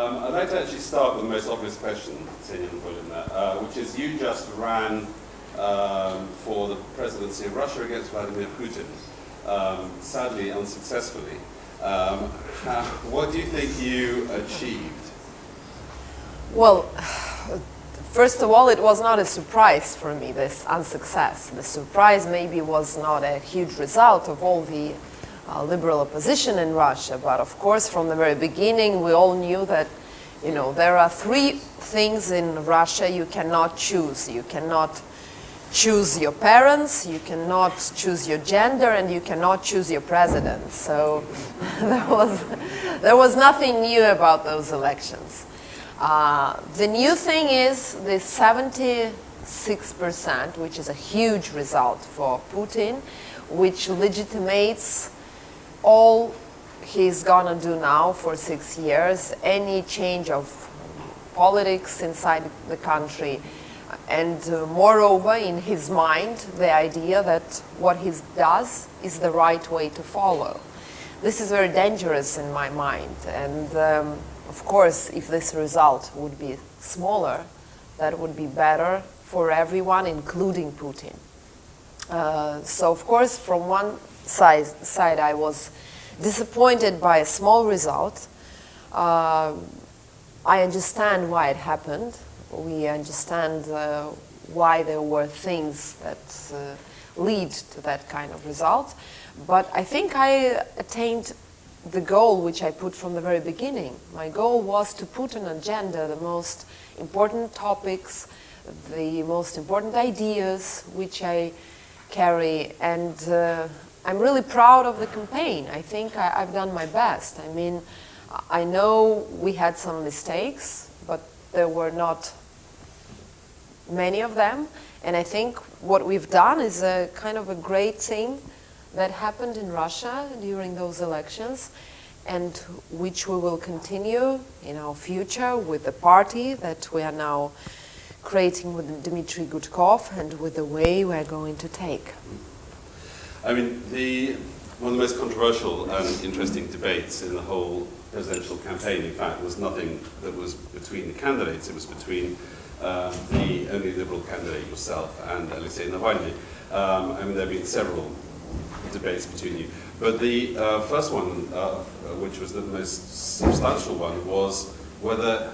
I'd like to actually start with the most obvious question, Ksenia put in there, which is you just ran for the presidency of Russia against Vladimir Putin, sadly unsuccessfully. What do you think you achieved? Well, first of all, it was not a surprise for me, this unsuccess. The surprise maybe was not a huge result of all the liberal opposition in Russia, but of course from the very beginning we all knew that, you know, there are three things in Russia you cannot choose. You cannot choose your parents, you cannot choose your gender, and you cannot choose your president. So there was nothing new about those elections. The new thing is the 76%, which is a huge result for Putin, which legitimates all he's gonna do now for 6 years, any change of politics inside the country, and moreover, in his mind, the idea that what he does is the right way to follow. This is very dangerous in my mind, and of course, if this result would be smaller, that would be better for everyone, including Putin. So of course, from one side I was disappointed by a small result. I understand why it happened. We understand why there were things that lead to that kind of result. But I think I attained the goal which I put from the very beginning. My goal was to put on agenda the most important topics, the most important ideas which I carry, and I'm really proud of the campaign. I think I've done my best. I mean, I know we had some mistakes, but there were not many of them, and I think what we've done is a kind of a great thing that happened in Russia during those elections, and which we will continue in our future with the party that we are now creating with Dmitry Gudkov and with the way we're going to take. I mean, one of the most controversial and interesting debates in the whole presidential campaign, in fact, was nothing that was between the candidates. It was between the only liberal candidate, yourself, and Alexei Navalny. I mean, there have been several debates between you. But the first one, which was the most substantial one, was whether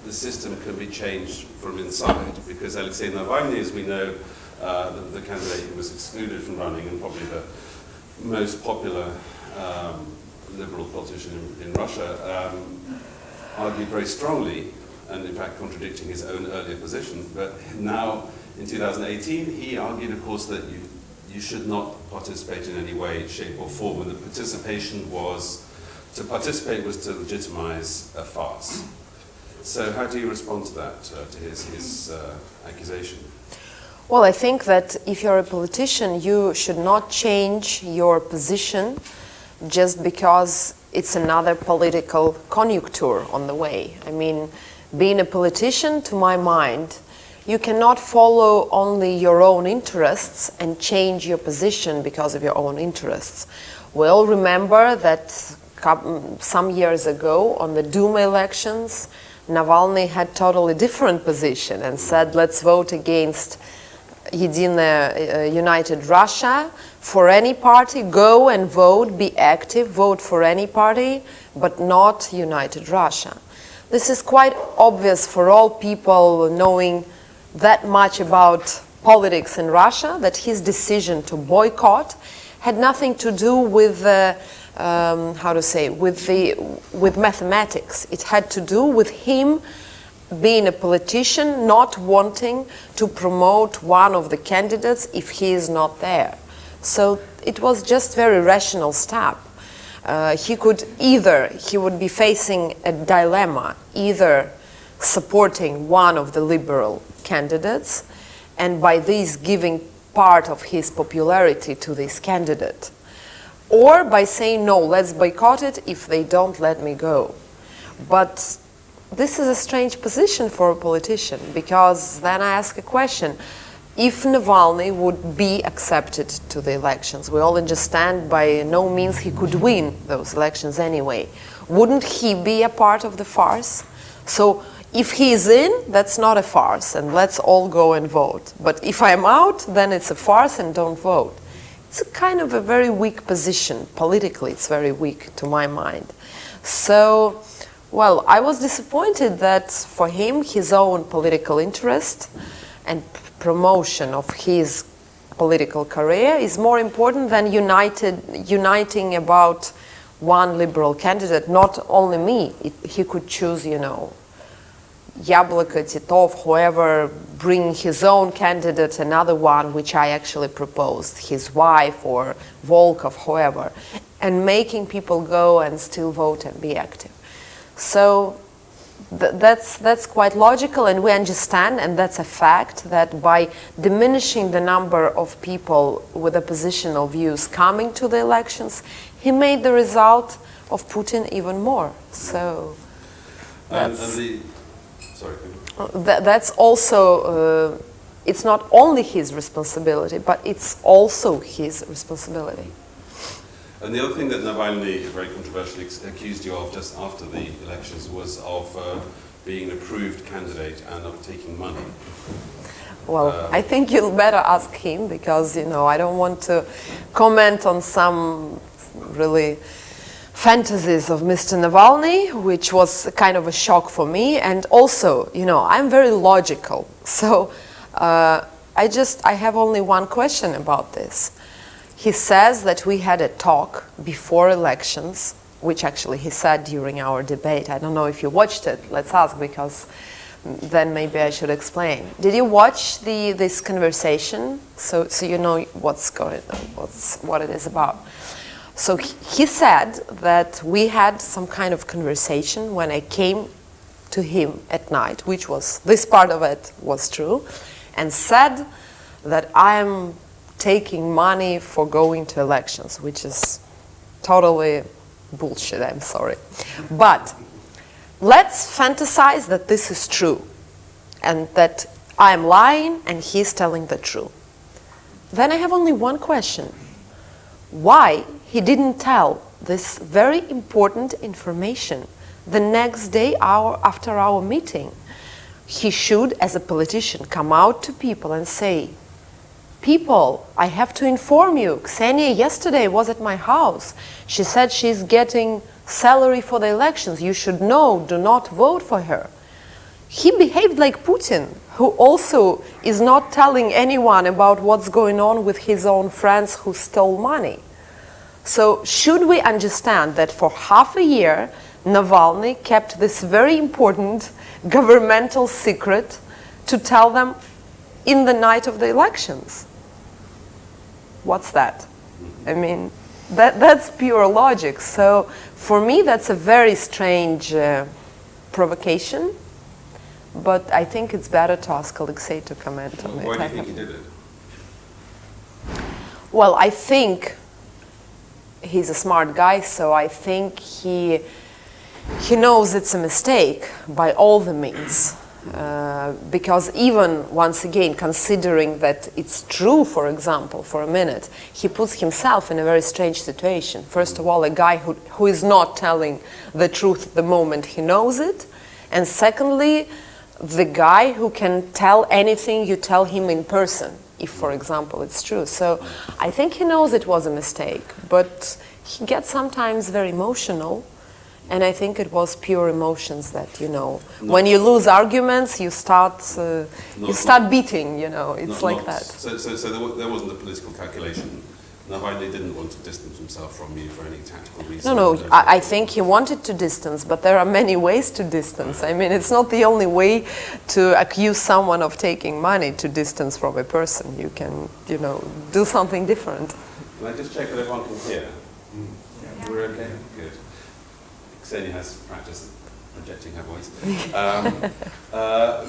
the system can be changed from inside. Because Alexei Navalny, as we know, the candidate who was excluded from running and probably the most popular liberal politician in Russia, argued very strongly, and in fact contradicting his own earlier position. But now, in 2018, he argued, of course, that you should not participate in any way, shape or form, and the to participate was to legitimize a farce. So how do you respond to that, to his accusation? Well, I think that if you're a politician, you should not change your position just because it's another political conjuncture on the way. I mean, being a politician, to my mind, you cannot follow only your own interests and change your position because of your own interests. We all remember that some years ago on the Duma elections, Navalny had totally different position and said, let's vote against United Russia. For any party, go and vote, be active, vote for any party, but not United Russia. This is quite obvious for all people knowing that much about politics in Russia, that his decision to boycott had nothing to do with with mathematics. It had to do with him being a politician, not wanting to promote one of the candidates if he is not there. So it was just very rational step. He would be facing a dilemma, either supporting one of the liberal candidates and by this giving part of his popularity to this candidate, or by saying, no, let's boycott it if they don't let me go. But this is a strange position for a politician, because then I ask a question. If Navalny would be accepted to the elections, we all understand by no means he could win those elections anyway, wouldn't he be a part of the farce? So if he is in, that's not a farce, and let's all go and vote. But if I'm out, then it's a farce and don't vote. It's a kind of a very weak position. Politically, it's very weak to my mind. So, well, I was disappointed that for him, his own political interest and promotion of his political career is more important than uniting about one liberal candidate. Not only me, he could choose, you know, Yabloko, Titov, whoever, bring his own candidate, another one, which I actually proposed, his wife or Volkov, whoever, and making people go and still vote and be active. So that's quite logical, and we understand, and that's a fact, that by diminishing the number of people with oppositional views coming to the elections, he made the result of Putin even more. So that's... That's also, it's not only his responsibility, but it's also his responsibility. And the other thing that Navalny very controversially accused you of just after the elections was of being an approved candidate and of taking money. Well, I think you'll better ask him, because, you know, I don't want to comment on some really fantasies of Mr. Navalny, which was kind of a shock for me. And also, you know, I'm very logical. So I have only one question about this. He says that we had a talk before elections, which actually he said during our debate. I don't know if you watched it. Let's ask, because then maybe I should explain. Did you watch this conversation? So you know what's going on, what it is about. So he said that we had some kind of conversation when I came to him at night, which was, this part of it was true, and said that I'm taking money for going to elections, which is totally bullshit, I'm sorry. But let's fantasize that this is true, and that I'm lying and he's telling the truth. Then I have only one question. Why he didn't tell this very important information the next day after our meeting? He should, as a politician, come out to people and say, people, I have to inform you, Ksenia yesterday was at my house. She said she's getting salary for the elections. You should know, do not vote for her. He behaved like Putin, who also is not telling anyone about what's going on with his own friends who stole money. So should we understand that for half a year, Navalny kept this very important governmental secret to tell them in the night of the elections? What's that? I mean, that's pure logic. So for me, that's a very strange provocation. But I think it's better to ask Alexei to comment on it. Why do you think he did it? Well, I think he's a smart guy, so I think he knows it's a mistake by all the means. Because even, once again, considering that it's true, for example, for a minute, he puts himself in a very strange situation. First of all, a guy who is not telling the truth the moment he knows it. And secondly, the guy who can tell anything you tell him in person, if, for example, it's true. So I think he knows it was a mistake, but he gets sometimes very emotional, and I think it was pure emotions that, you know, when you lose arguments, you start beating, you know, it's like that. So there wasn't a political calculation. Navalny didn't want to distance himself from you for any tactical reason. No, I think he wanted to distance, but there are many ways to distance. I mean, it's not the only way to accuse someone of taking money to distance from a person. You can, you know, do something different. Can I just check that everyone can hear? Yeah. We're okay? Good. Ksenia has practiced projecting her voice.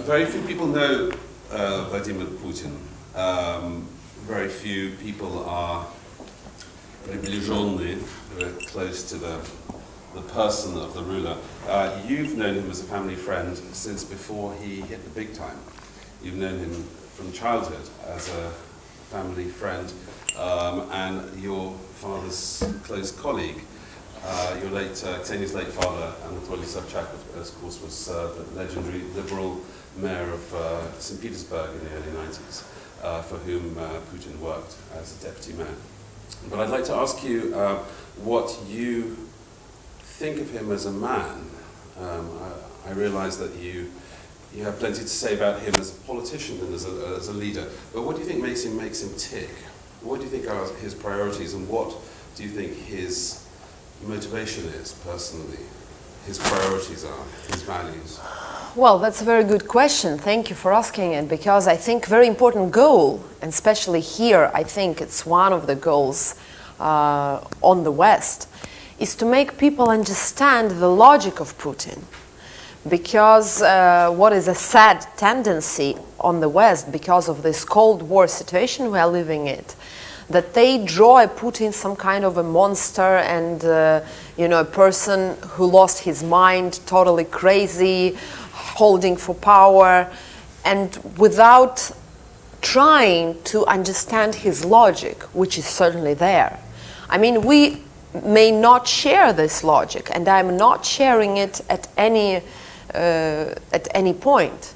Very few people know Vladimir Putin. Very few people are приближенные, close to the person of the ruler. You've known him as a family friend since before he hit the big time. You've known him from childhood as a family friend and your father's close colleague. Your late, Ksenia's late father, Anatoly Sobchak, of course, was the legendary liberal mayor of St. Petersburg in the early 90s, for whom Putin worked as a deputy mayor. But I'd like to ask you what you think of him as a man. I realize that you have plenty to say about him as a politician and as a leader, but what do you think makes him tick? What do you think are his priorities, and what do you think his motivation is personally, his priorities are, his values? Well, that's a very good question. Thank you for asking it, because I think very important goal, and especially here, I think it's one of the goals on the West, is to make people understand the logic of Putin. Because what is a sad tendency on the West, because of this Cold War situation we are living in, that they draw Putin some kind of a monster and a person who lost his mind, totally crazy, holding for power, and without trying to understand his logic, which is certainly there. I mean, we may not share this logic, and I'm not sharing it at any point,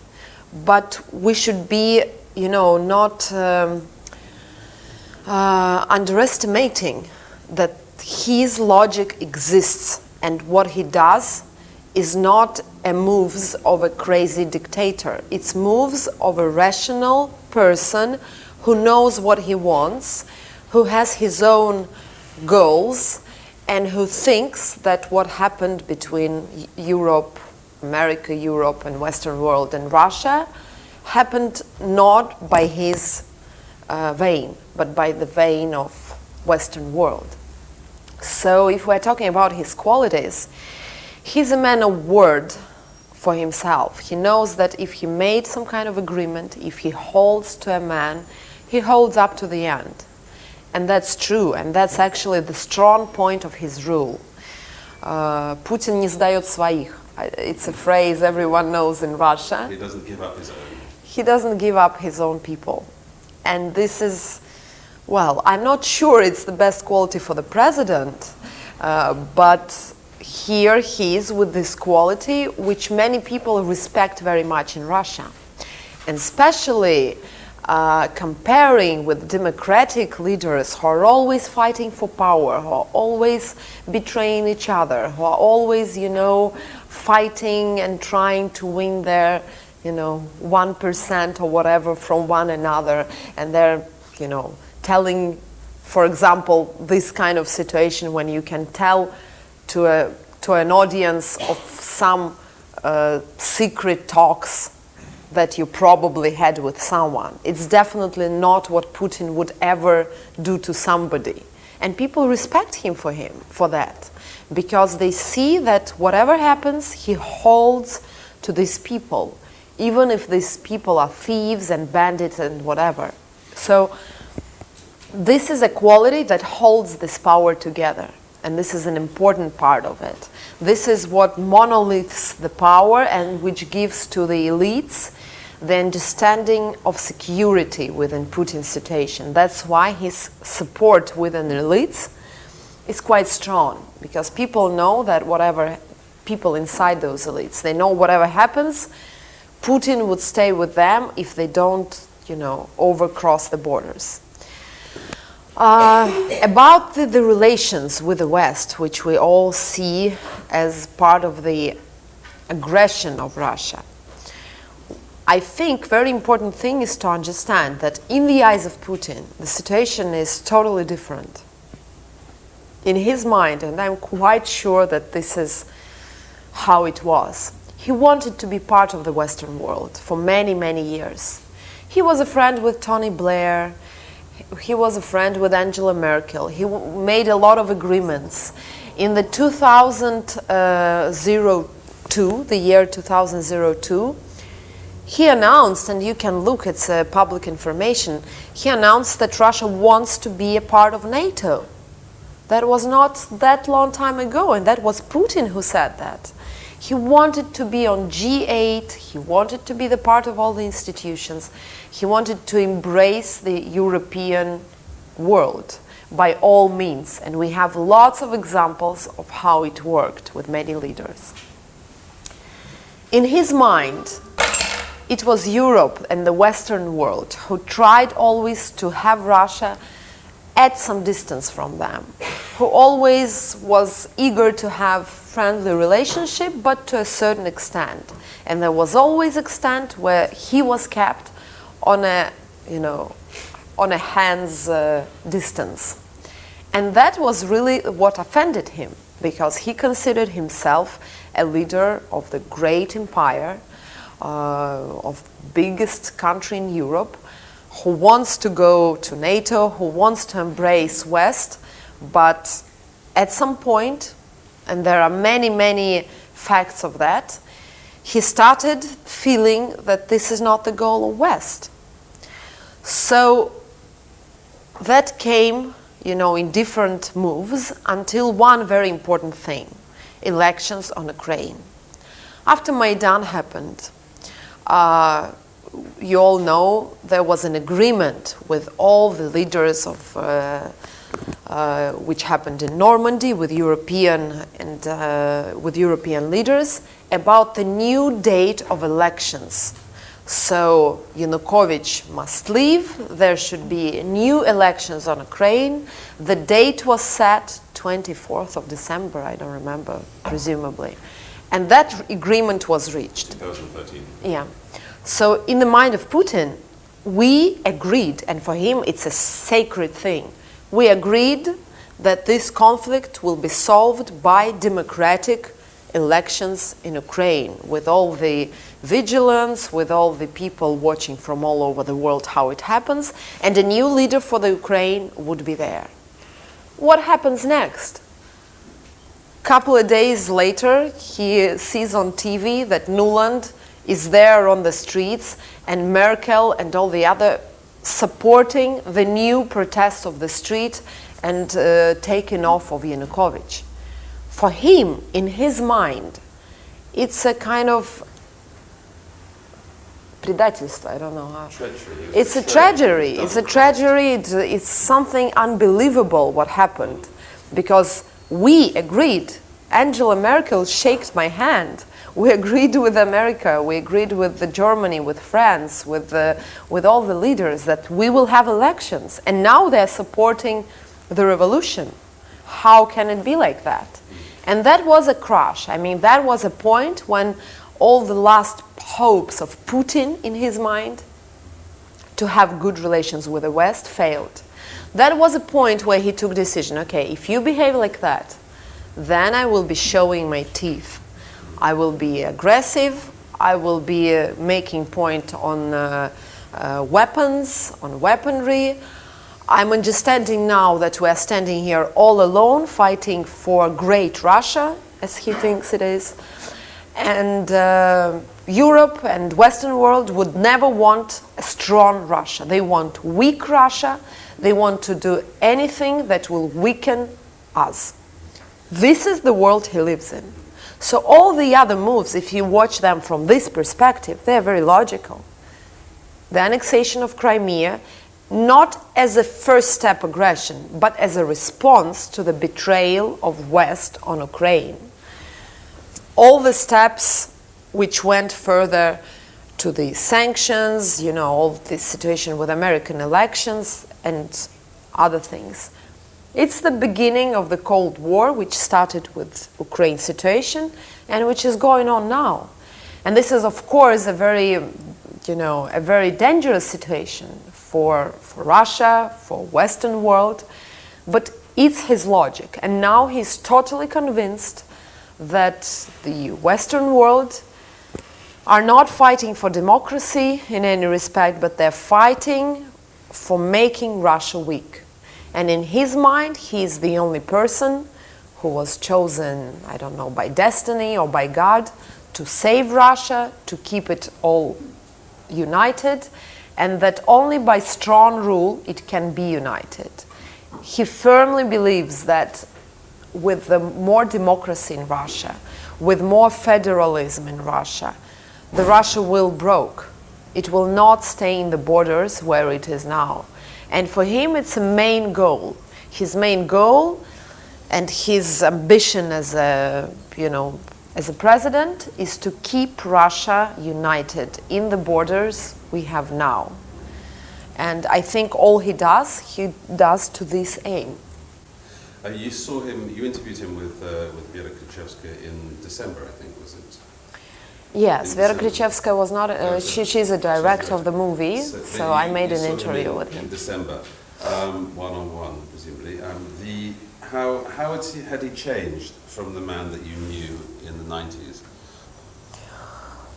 but we should be, not underestimating that his logic exists, and what he does is not a moves of a crazy dictator. It's moves of a rational person who knows what he wants, who has his own goals, and who thinks that what happened between America, Europe, and Western world and Russia happened not by his vein, but by the vein of Western world. So if we're talking about his qualities, he's a man of word for himself. He knows that if he made some kind of agreement, if he holds to a man, he holds up to the end. And that's true, and that's actually the strong point of his rule. Putin не сдает своих. It's a phrase everyone knows in Russia. He doesn't give up his own. He doesn't give up his own people. And this is, well, I'm not sure it's the best quality for the president, but here he is with this quality which many people respect very much in Russia. And especially comparing with democratic leaders who are always fighting for power, who are always betraying each other, who are always, fighting and trying to win their 1% or whatever from one another, and they're, telling, for example, this kind of situation when you can tell to an audience of some secret talks that you probably had with someone. It's definitely not what Putin would ever do to somebody. And people respect him for that, because they see that whatever happens, he holds to these people, even if these people are thieves and bandits and whatever. So this is a quality that holds this power together, and this is an important part of it. This is what monoliths the power and which gives to the elites the understanding of security within Putin's situation. That's why his support within the elites is quite strong, because people know that whatever people inside those elites, they know whatever happens, Putin would stay with them if they don't, overcross the borders. About the relations with the West, which we all see as part of the aggression of Russia, I think very important thing is to understand that in the eyes of Putin, the situation is totally different. In his mind, and I'm quite sure that this is how it was, he wanted to be part of the Western world for many, many years. He was a friend with Tony Blair. He was a friend with Angela Merkel. He made a lot of agreements. In the 2002, the year 2002, he announced, and you can look, it's public information, he announced that Russia wants to be a part of NATO. That was not that long time ago, and that was Putin who said that. He wanted to be on G8, he wanted to be the part of all the institutions, he wanted to embrace the European world, by all means. And we have lots of examples of how it worked with many leaders. In his mind, it was Europe and the Western world who tried always to have Russia at some distance from them, who always was eager to have friendly relationship, but to a certain extent. And there was always extent where he was kept on a, on a hand's distance. And that was really what offended him, because he considered himself a leader of the great empire, of biggest country in Europe, who wants to go to NATO, who wants to embrace West, but at some point, and there are many, many facts of that, he started feeling that this is not the goal of West. So that came, in different moves until one very important thing, elections on Ukraine. After Maidan happened, you all know there was an agreement with all the leaders of which happened in Normandy with European leaders about the new date of elections. So Yanukovych must leave. There should be new elections on Ukraine. The date was set 24th of December. I don't remember, presumably, and that agreement was reached. 2013. Yeah. So in the mind of Putin, we agreed, and for him it's a sacred thing. We agreed that this conflict will be solved by democratic elections in Ukraine, with all the vigilance, with all the people watching from all over the world how it happens, and a new leader for the Ukraine would be there. What happens next? Couple of days later, he sees on TV that Nuland is there on the streets, and Merkel and all the other supporting the new protests of the street and taking off of Yanukovych. For him, in his mind, it's a kind of предательство, I don't know how. Treachery. It's a tragedy. It's a tragedy. It's something unbelievable what happened, because we agreed. Angela Merkel shook my hand. We agreed with America. We agreed with Germany, with France, with all the leaders that we will have elections. And now they're supporting the revolution. How can it be like that? And that was a crash. I mean, that was a point when all the last hopes of Putin in his mind to have good relations with the West failed. That was a point where he took decision. Okay, if you behave like that, then I will be showing my teeth. I will be aggressive. I will be making point on weapons, on weaponry. I'm understanding now that we are standing here all alone, fighting for great Russia, as he thinks it is. And Europe and Western world would never want a strong Russia. They want weak Russia. They want to do anything that will weaken us. This is the world he lives in. So all the other moves, if you watch them from this perspective, they're very logical. The annexation of Crimea, not as a first step aggression, but as a response to the betrayal of West on Ukraine. All the steps which went further to the sanctions, all this situation with American elections and other things. It's the beginning of the Cold War, which started with Ukraine situation and which is going on now. And this is, of course, a very dangerous situation for Russia, for Western world, but it's his logic. And now he's totally convinced that the Western world are not fighting for democracy in any respect, but they're fighting for making Russia weak. And in his mind, he's the only person who was chosen, I don't know, by destiny or by God to save Russia, to keep it all united, and that only by strong rule it can be united. He firmly believes that with the more democracy in Russia, with more federalism in Russia, the Russia will broke. It will not stay in the borders where it is now. And for him, it's a main goal. His main goal and his ambition as a, as a president is to keep Russia united in the borders we have now. And I think all he does to this aim. You saw him, you interviewed him with Vera Krychewska in December, I think, was it? Yes, Vera Krychewska was not, she's a director of the movie, so I made an interview with him. In December, one-on-one, presumably. How had he changed from the man that you knew in the 90s?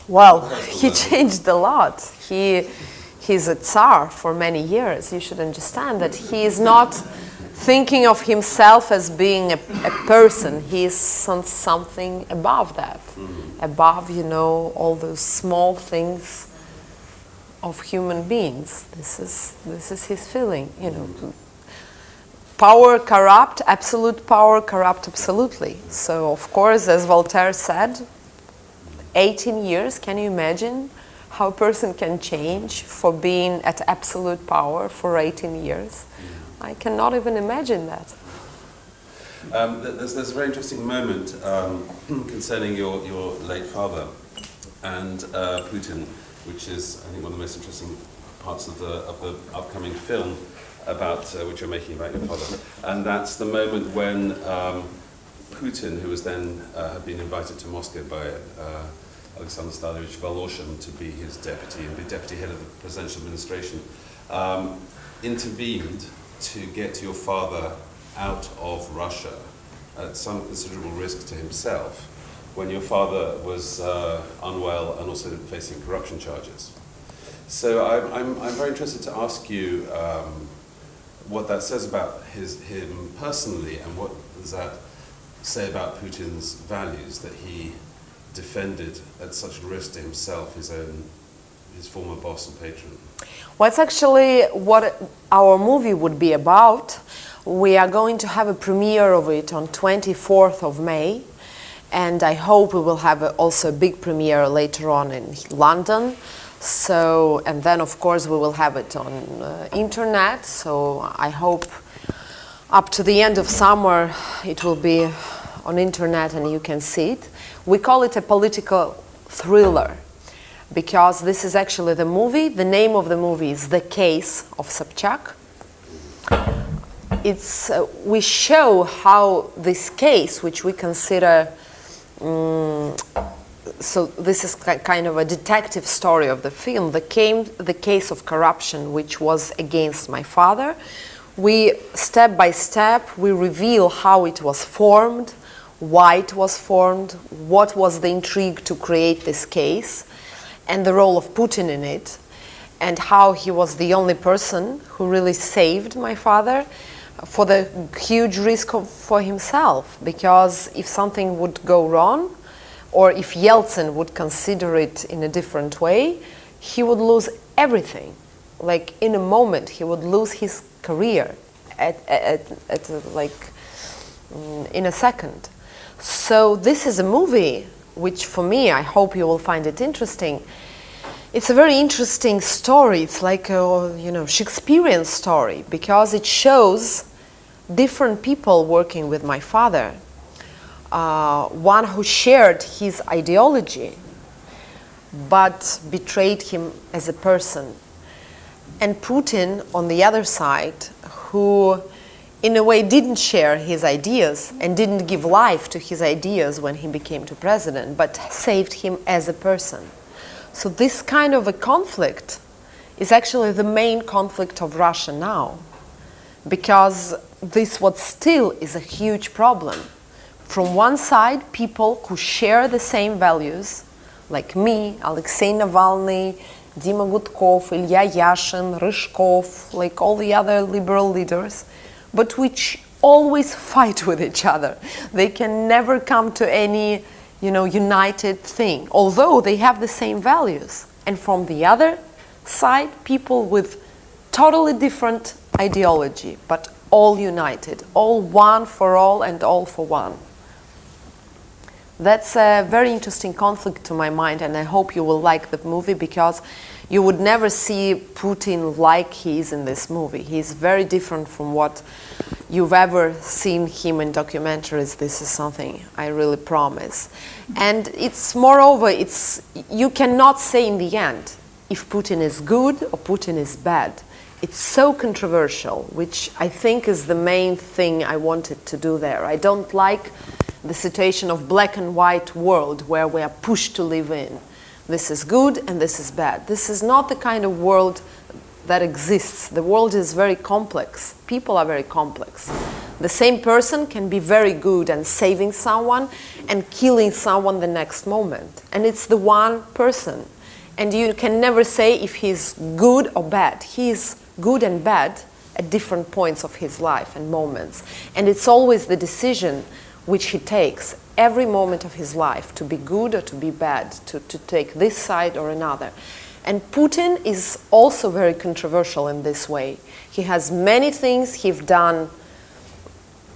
Well, he changed a lot. He's a Tsar for many years. You should understand that he is not thinking of himself as being a person. He is something above that, above, all those small things of human beings. This is his feeling, Power corrupt, absolute power corrupt absolutely. So, of course, as Voltaire said, 18 years, can you imagine how a person can change for being at absolute power for 18 years? I cannot even imagine that. There's a very interesting moment concerning your late father and Putin, which is, I think, one of the most interesting parts of the upcoming film about which you're making about your father. And that's the moment when Putin, who was then had been invited to Moscow by Alexander Stalinovich Voloshin to be his deputy and be deputy head of the presidential administration, intervened to get your father out of Russia at some considerable risk to himself when your father was unwell and also facing corruption charges. So I'm very interested to ask you what that says about him personally, and what does that say about Putin's values, that he defended at such risk to himself his former boss and patron? Well, it's actually what our movie would be about. We are going to have a premiere of it on 24th of May, and I hope we will have also a big premiere later on in London. So, and then of course we will have it on internet, so I hope up to the end of summer it will be on internet and you can see it. We call it a political thriller because this is actually the movie. The name of the movie is The Case of Sobchak. We show how this case, which we consider so this is kind of a detective story of the film, the case of corruption which was against my father. We, step by step, we reveal how it was formed, why it was formed, what was the intrigue to create this case, and the role of Putin in it, and how he was the only person who really saved my father for the huge risk for himself, because if something would go wrong, or if Yeltsin would consider it in a different way, he would lose everything. Like in a moment, he would lose his career in a second. So this is a movie which, for me, I hope you will find it interesting. It's a very interesting story. It's like a Shakespearean story because it shows different people working with my father. One who shared his ideology but betrayed him as a person. And Putin, on the other side, who in a way didn't share his ideas and didn't give life to his ideas when he became the president, but saved him as a person. So this kind of a conflict is actually the main conflict of Russia now, because this what still is a huge problem. From one side, people who share the same values, like me, Alexei Navalny, Dima Gudkov, Ilya Yashin, Ryzhkov, like all the other liberal leaders, but which always fight with each other. They can never come to any, united thing, although they have the same values. And from the other side, people with totally different ideology, but all united, all one for all and all for one. That's a very interesting conflict to my mind, and I hope you will like the movie because you would never see Putin like he is in this movie. He's very different from what you've ever seen him in documentaries. This is something I really promise. And it's moreover, you cannot say in the end if Putin is good or Putin is bad. It's so controversial, which I think is the main thing I wanted to do there. I don't like the situation of black and white world where we are pushed to live in. This is good and this is bad. This is not the kind of world that exists. The world is very complex. People are very complex. The same person can be very good and saving someone and killing someone the next moment. And it's the one person. And you can never say if he's good or bad. He's good and bad at different points of his life and moments. And it's always the decision which he takes every moment of his life, to be good or to be bad, to take this side or another. And Putin is also very controversial in this way. He has many things he's done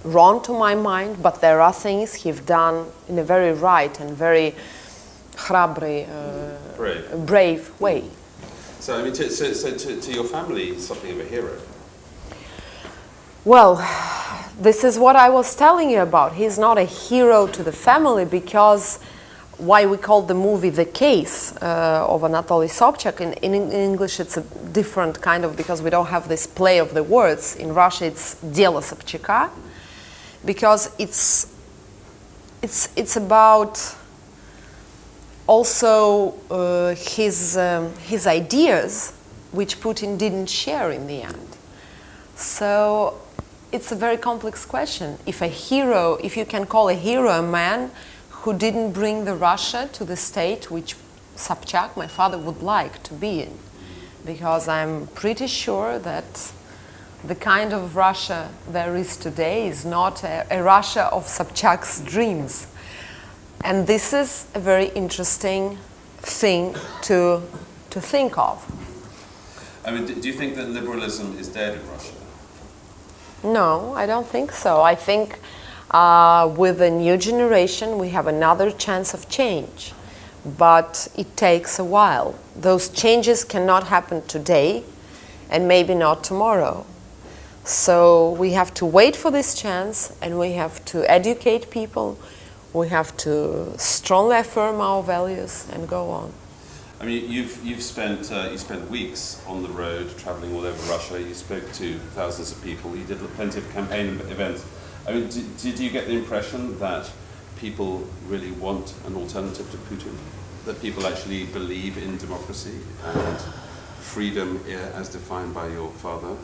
wrong to my mind, but there are things he's done in a very right and very brave way. So, I mean, to your family, he's something of a hero. Well, this is what I was telling you about. He's not a hero to the family because why we call the movie The Case of Anatoly Sobchak. In English it's a different kind of, because we don't have this play of the words. In Russia it's Дело Собчака, because it's about also his ideas, which Putin didn't share in the end. So it's a very complex question. If you can call a hero a man who didn't bring the Russia to the state which Sobchak, my father, would like to be in. Because I'm pretty sure that the kind of Russia there is today is not a Russia of Sobchak's dreams. And this is a very interesting thing to think of. I mean, do you think that liberalism is dead in Russia? No, I don't think so. I think with the new generation we have another chance of change. But it takes a while. Those changes cannot happen today and maybe not tomorrow. So we have to wait for this chance, and we have to educate people. We have to strongly affirm our values and go on. I mean, you spent weeks on the road, traveling all over Russia. You spoke to thousands of people. You did plenty of campaign events. I mean, did you get the impression that people really want an alternative to Putin? That people actually believe in democracy and freedom as defined by your father?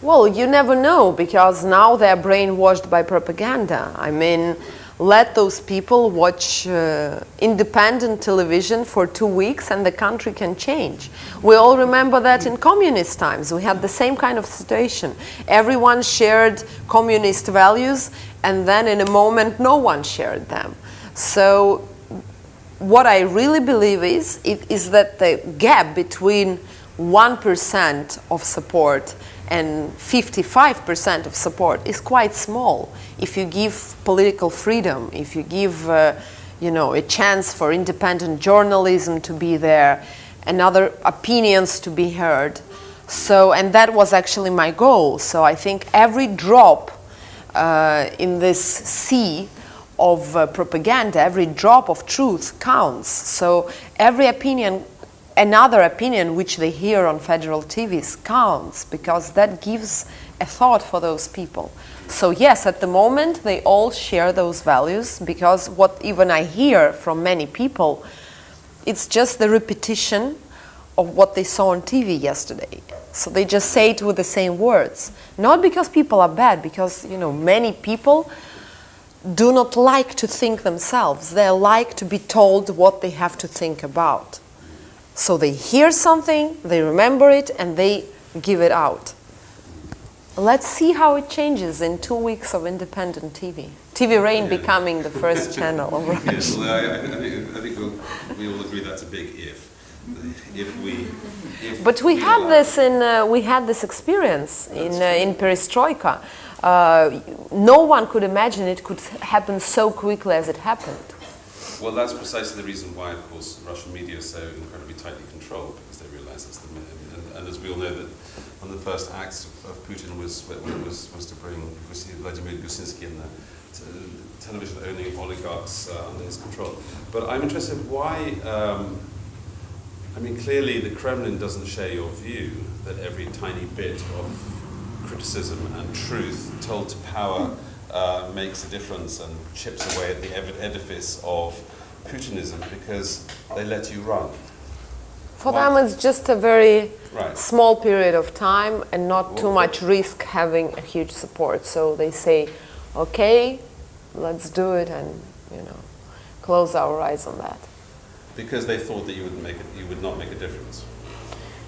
Well, you never know, because now they're brainwashed by propaganda. I mean, let those people watch independent television for 2 weeks and the country can change. We all remember that in communist times. We had the same kind of situation. Everyone shared communist values, and then in a moment no one shared them. So what I really believe is that the gap between 1% of support and 55% of support is quite small. If you give political freedom, if you give a chance for independent journalism to be there, and other opinions to be heard. So, and that was actually my goal. So I think every drop in this sea of propaganda, every drop of truth counts. So every opinion, another opinion which they hear on federal TVs counts, because that gives a thought for those people. So yes, at the moment they all share those values, because what even I hear from many people, it's just the repetition of what they saw on TV yesterday. So they just say it with the same words. Not because people are bad, because many people do not like to think themselves. They like to be told what they have to think about. So they hear something, they remember it, and they give it out. Let's see how it changes in 2 weeks of independent TV. TV Rain becoming the first channel of Russia. Yes, well, I think we all agree that's a big if. But we had this experience in Perestroika. No one could imagine it could happen so quickly as it happened. Well, that's precisely the reason why, of course, Russian media is so incredibly tightly controlled, because they realise that's the and as we all know, that one of the first acts of Putin was to bring Vladimir Gusinski and the television-owning oligarchs under his control. But I'm interested, why? I mean, clearly the Kremlin doesn't share your view that every tiny bit of criticism and truth told to power makes a difference and chips away at the edifice of Putinism, because they let you run. For them, it's just a very Right. small period of time and not too much risk having a huge support. So they say, okay, let's do it, and close our eyes on that. Because they thought that you would not make a difference.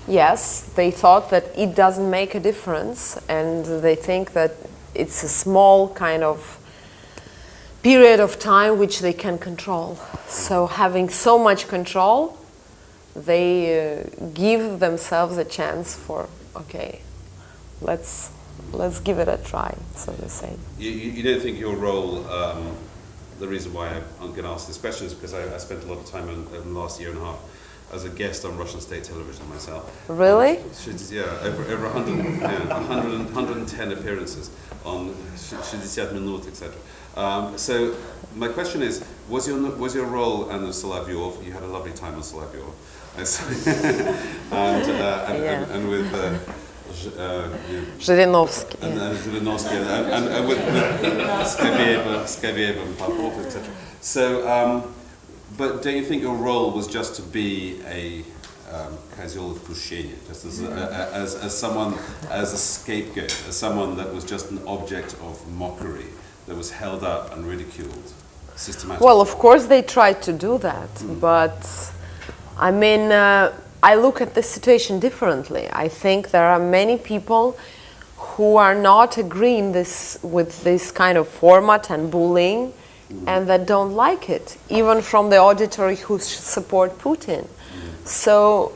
Yes, they thought that it doesn't make a difference, and they think that it's a small kind of period of time which they can control. So having so much control, they give themselves a chance for, okay, let's give it a try, so to say. You don't think your role, the reason why I'm going to ask this question is because I spent a lot of time in the last year and a half as a guest on Russian state television myself. Really? Over 110 appearances on 60 Minut, etc. So my question is, was your role on Solovyov? You had a lovely time on Solovyov, and with Zhirinovsky. and with Skabiev and Popov, etc. So, but don't you think your role was just to be a kazil of Ksenia, just as someone, as a scapegoat, as someone that was just an object of mockery, that was held up and ridiculed systematically? Well, of course they tried to do that, but I mean, I look at this situation differently. I think there are many people who are not agreeing with this kind of format and bullying, and that don't like it, even from the auditory who support Putin. So,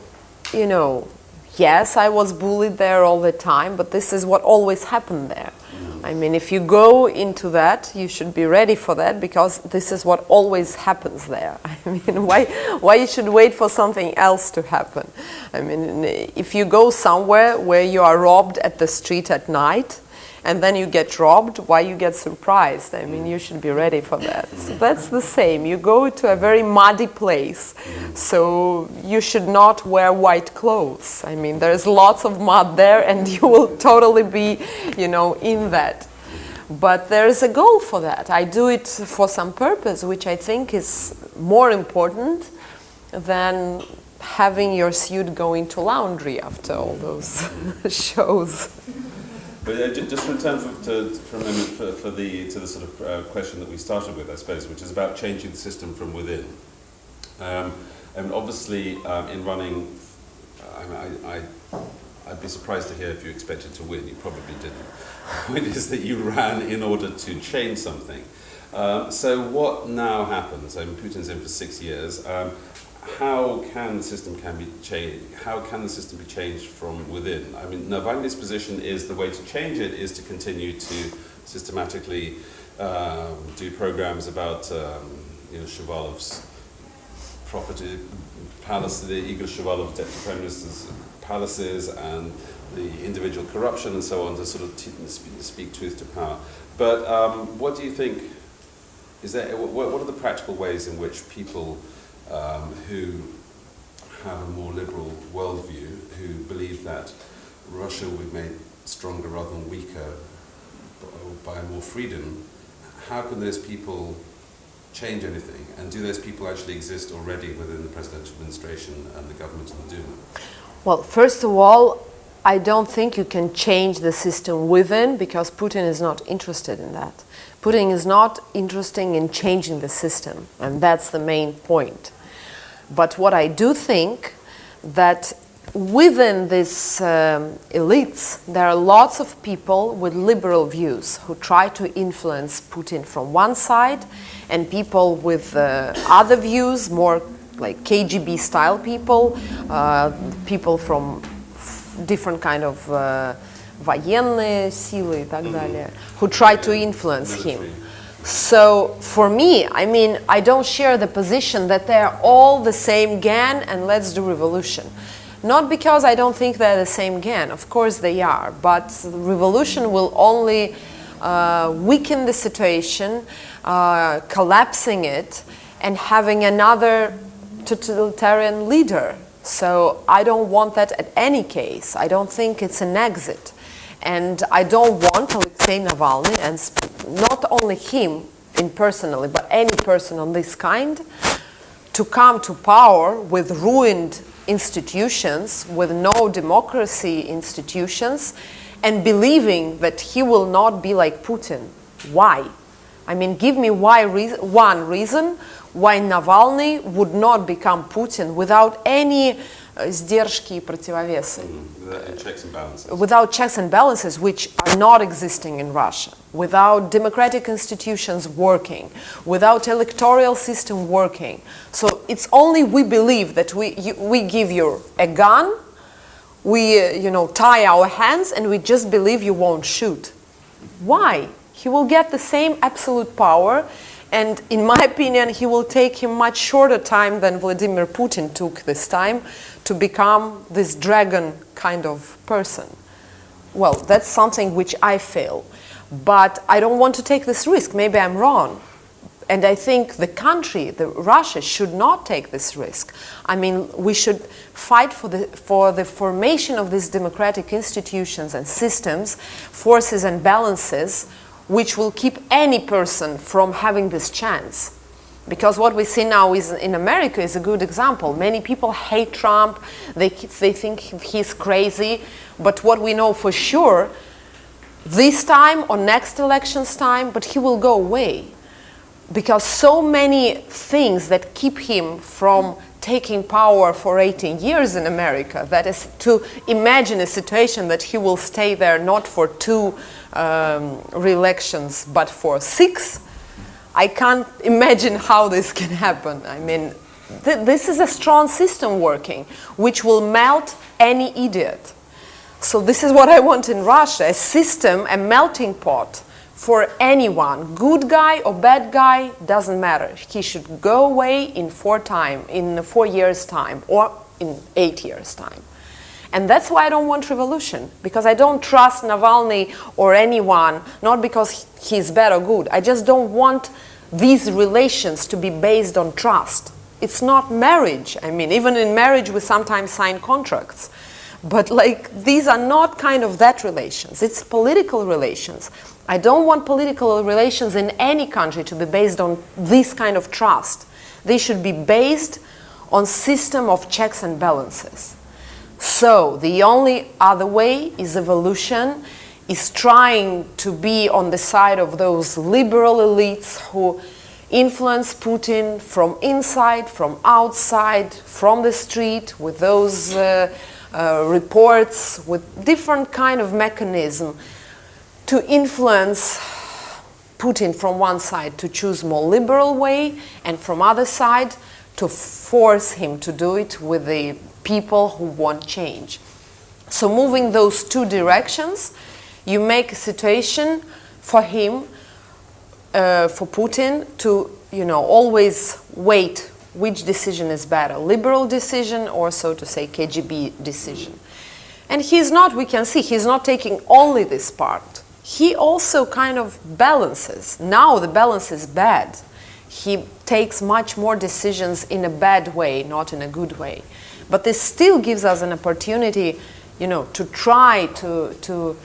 yes, I was bullied there all the time, but this is what always happened there. I mean, if you go into that, you should be ready for that, because this is what always happens there. I mean, why you should wait for something else to happen? I mean, if you go somewhere where you are robbed at the street at night, and then you get robbed, why you get surprised? I mean, you should be ready for that. So that's the same. You go to a very muddy place, so you should not wear white clothes. I mean, there's lots of mud there, and you will totally be, in that. But there is a goal for that. I do it for some purpose, which I think is more important than having your suit go into laundry after all those shows. But just to return for a moment to the sort of question that we started with, I suppose, which is about changing the system from within. And obviously, in running, I'd be surprised to hear if you expected to win. You probably didn't. The point is that you ran in order to change something. So what now happens? I mean, Putin's in for 6 years. How can the system be changed? How can the system be changed from within? I mean, Navalny's position is the way to change it is to continue to systematically do programs about Shuvalov's property, palace, the Igor Shuvalov, deputy prime minister's palaces, and the individual corruption and so on, to sort of speak truth to power. But what do you think? What are the practical ways in which people who have a more liberal worldview, who believe that Russia will be made stronger rather than weaker by more freedom, how can those people change anything? And do those people actually exist already within the presidential administration and the government and the Duma? Well, first of all, I don't think you can change the system within, because Putin is not interested in that. Putin is not interested in changing the system, and that's the main point. But what I do think that within these elites, there are lots of people with liberal views who try to influence Putin from one side, and people with other views, more like KGB style people, people from different kind of военные силы и так далее, who try to influence him. So for me, I mean, I don't share the position that they're all the same gang and let's do revolution. Not because I don't think they're the same gang, of course they are, but the revolution will only weaken the situation, collapsing it, and having another totalitarian leader. So I don't want that at any case. I don't think it's an exit. And I don't want Alexei Navalny, and not only him personally, but any person on this kind, to come to power with ruined institutions, with no democracy institutions, and believing that he will not be like Putin. Why? I mean, give me one reason why Navalny would not become Putin without any сдержки и противовесы. Checks and balances. Without checks and balances, which are not existing in Russia, without democratic institutions working, without electoral system working. So it's only we believe that we give you a gun, we tie our hands, and we just believe you won't shoot. Why? He will get the same absolute power, and in my opinion, he will take him much shorter time than Vladimir Putin took this time to become this dragon kind of person. Well, that's something which I feel. But I don't want to take this risk. Maybe I'm wrong. And I think the country, Russia, should not take this risk. I mean, we should fight for the formation of these democratic institutions and systems, forces and balances, which will keep any person from having this chance. Because what we see now is in America is a good example. Many people hate Trump, they think he's crazy, but what we know for sure, this time or next election's time, but he will go away. Because so many things that keep him from taking power for 18 years in America, that is to imagine a situation that he will stay there not for 2 re-elections but for 6, I can't imagine how this can happen. I mean, this is a strong system working, which will melt any idiot. So this is what I want in Russia, a system, a melting pot for anyone. Good guy or bad guy, doesn't matter. He should go away in 4 years' time, or in 8 years' time. And that's why I don't want revolution, because I don't trust Navalny or anyone, not because he's bad or good. I just don't want these relations to be based on trust. It's not marriage. I mean, even in marriage we sometimes sign contracts. But these are not kind of that relations. It's political relations. I don't want political relations in any country to be based on this kind of trust. They should be based on system of checks and balances. So the only other way is evolution, is trying to be on the side of those liberal elites who influence Putin from inside, from outside, from the street, with those reports, with different kind of mechanism to influence Putin from one side to choose more liberal way, and from other side to force him to do it with the people who want change. So moving those 2 directions, you make a situation for him, for Putin, to always wait which decision is better, liberal decision or, so to say, KGB decision. And he's not, we can see, he's not taking only this part. He also kind of balances. Now the balance is bad. He takes much more decisions in a bad way, not in a good way. But this still gives us an opportunity, to try to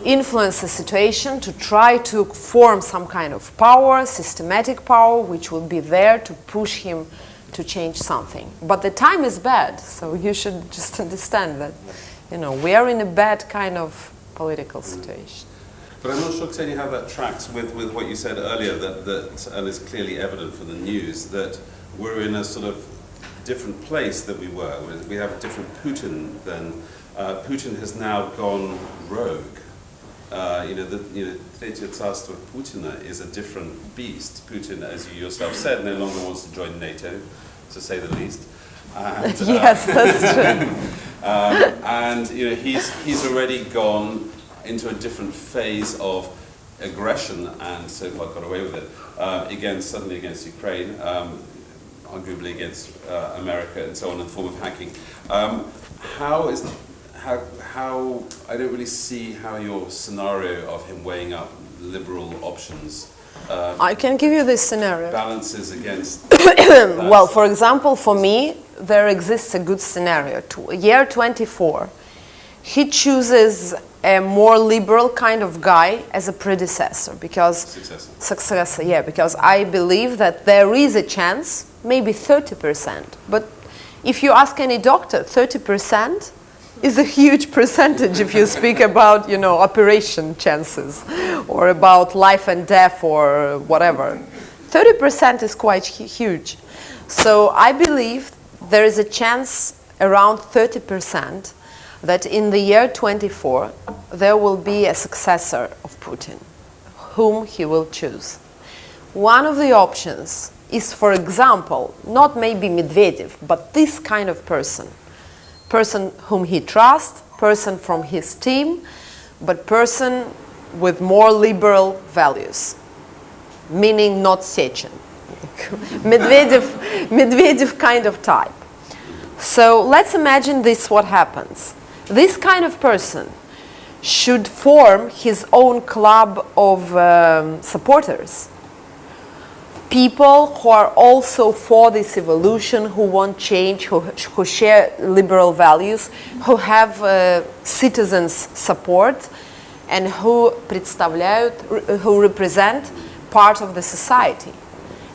influence the situation, to try to form some kind of power, systematic power, which will be there to push him to change something. But the time is bad, so you should just understand that, we are in a bad kind of political situation. But I'm not sure, Ksenia, how that tracks with what you said earlier, that and is clearly evident from the news, that we're in a sort of different place than we were. We have a different Putin than Putin has now gone rogue. Tretье царство Putina is a different beast. Putin, as you yourself said, no longer wants to join NATO, to say the least. And, yes, that's true. And he's already gone into a different phase of aggression and so far got away with it, suddenly against Ukraine, arguably against America and so on in the form of hacking. How I don't really see how your scenario of him weighing up liberal options I can give you this scenario. balances against Well, for example, for me, there exists a good scenario. Year 24, he chooses a more liberal kind of guy as a predecessor, because successor, yeah, because I believe that there is a chance, maybe 30%, but if you ask any doctor, 30% is a huge percentage if you speak about, you know, operation chances or about life and death or whatever. 30% is quite huge. So I believe there is a chance around 30% that in the year 24 there will be a successor of Putin, whom he will choose. One of the options is, for example, not maybe Medvedev, but this kind of person whom he trusts, person from his team, but person with more liberal values, meaning not Sechin. Medvedev kind of type. So let's imagine this what happens. This kind of person should form his own club of supporters. People who are also for this evolution, who want change, who share liberal values, who have citizens' support, and who represent part of the society.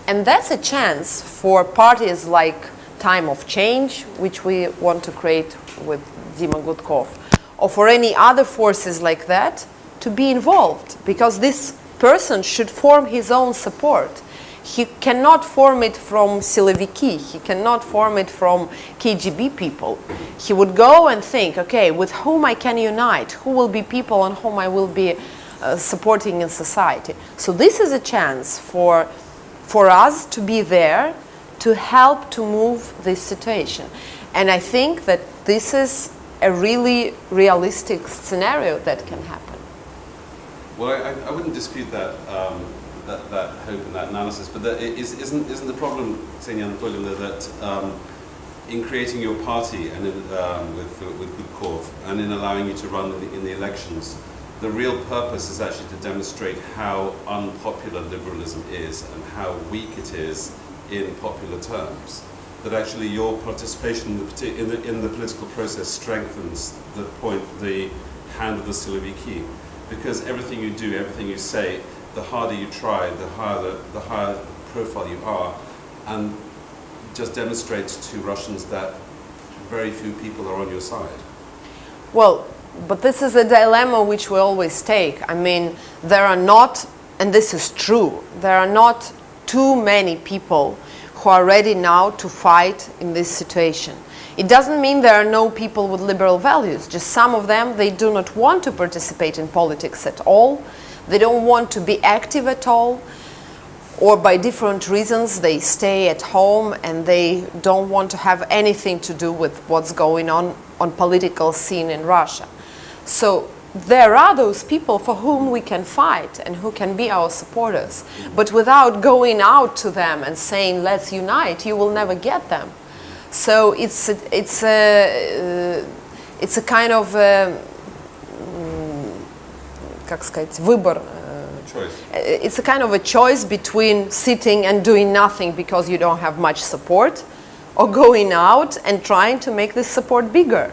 And that's a chance for parties like Time of Change, which we want to create with Dima Gudkov, or for any other forces like that, to be involved, because this person should form his own support. He cannot form it from Siloviki, he cannot form it from KGB people. He would go and think, okay, with whom I can unite, who will be people on whom I will be supporting in society. So this is a chance for us to be there to help to move this situation. And I think that this is a really realistic scenario that can happen. Well, I wouldn't dispute that that hope and that analysis, but isn't the problem, Ksenia Anatolyevna, that in creating your party and with Gudkov and in allowing you to run in the elections, the real purpose is actually to demonstrate how unpopular liberalism is and how weak it is in popular terms. That actually your participation in the political process strengthens the hand of the Siloviki, because everything you do, everything you say, the harder you try, the higher profile you are, and just demonstrates to Russians that very few people are on your side. Well, but this is a dilemma which we always take. I mean, there are not, and this is true, there are not too many people who are ready now to fight in this situation. It doesn't mean there are no people with liberal values, just some of them, they do not want to participate in politics at all. They don't want to be active at all, or by different reasons they stay at home and they don't want to have anything to do with what's going on political scene in Russia. So there are those people for whom we can fight and who can be our supporters. But without going out to them and saying, let's unite, you will never get them. So it's a kind of choice. It's a kind of a choice between sitting and doing nothing because you don't have much support, or going out and trying to make this support bigger.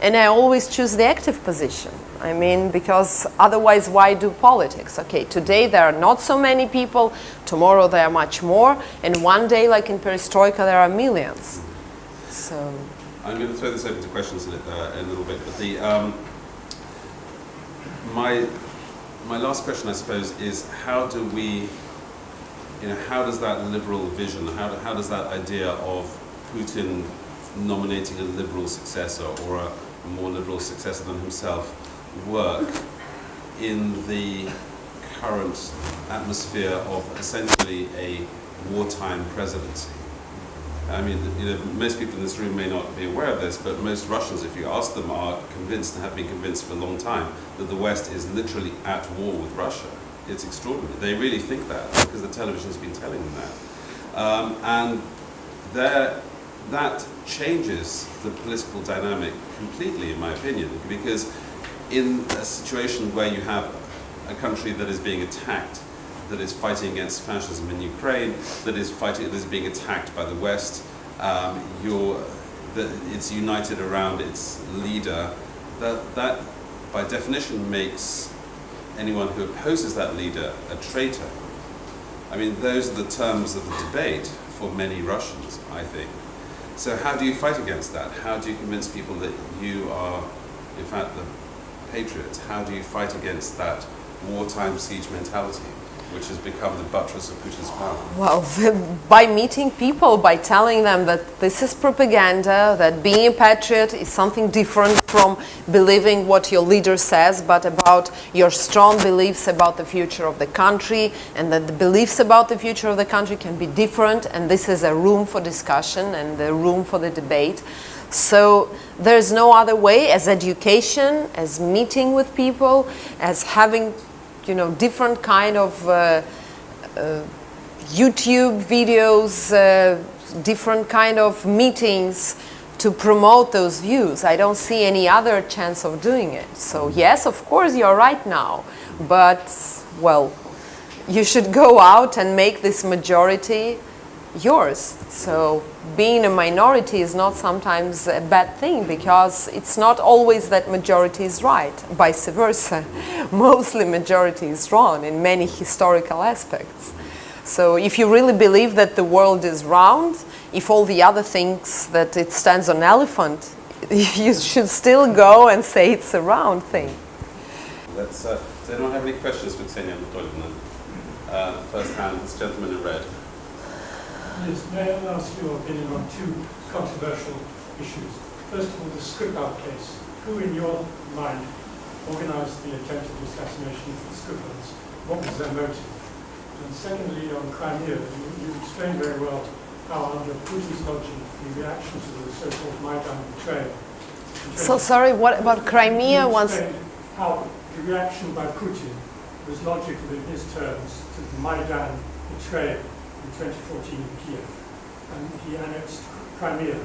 And I always choose the active position. I mean, because otherwise why do politics? Okay, today there are not so many people, tomorrow there are much more, and one day, like in Perestroika, there are millions. So I'm going to throw this open to questions in a little bit, but my last question, I suppose, is how do we, how does that liberal vision, how does that idea of Putin nominating a liberal successor or a more liberal successor than himself work in the current atmosphere of essentially a wartime presidency? I mean, most people in this room may not be aware of this, but most Russians, if you ask them, are convinced and have been convinced for a long time that the West is literally at war with Russia it's extraordinary. They really think that because the television's been telling them that. And that changes the political dynamic completely, in my opinion, because in a situation where you have a country that is being attacked, that is fighting against fascism in Ukraine, that is being attacked by the West, it's united around its leader, that by definition makes anyone who opposes that leader a traitor. I mean, those are the terms of the debate for many Russians, I think. So how do you fight against that? How do you convince people that you are, in fact, the patriots? How do you fight against that wartime siege mentality, which has become the buttress of Putin's power? Well, by meeting people, by telling them that this is propaganda, that being a patriot is something different from believing what your leader says, but about your strong beliefs about the future of the country, and that the beliefs about the future of the country can be different, and this is a room for discussion and a room for the debate. So there's no other way, as education, as meeting with people, as having different kind of YouTube videos, different kind of meetings to promote those views. I don't see any other chance of doing it. So yes, of course, you're right now, but well, you should go out and make this majority yours. So being a minority is not sometimes a bad thing, because it's not always that majority is right, vice versa. Mostly majority is wrong in many historical aspects. So if you really believe that the world is round, if all the other thinks that it stands on elephant, you should still go and say it's a round thing. Does anyone have any questions for Ksenia Anatolyevna? First hand, this gentleman in red. Yes, may I ask your opinion on two controversial issues? First of all, the Skripal case. Who, in your mind, organised the attempted assassination of the Skripals? What was their motive? And secondly, on Crimea, you explained very well how, under Putin's logic, the reaction to the so-called Maidan betrayal. So sorry, what about Crimea? You explained how the reaction by Putin was logical in his terms to the Maidan betrayal in 2014 in Kiev, and he annexed Crimea.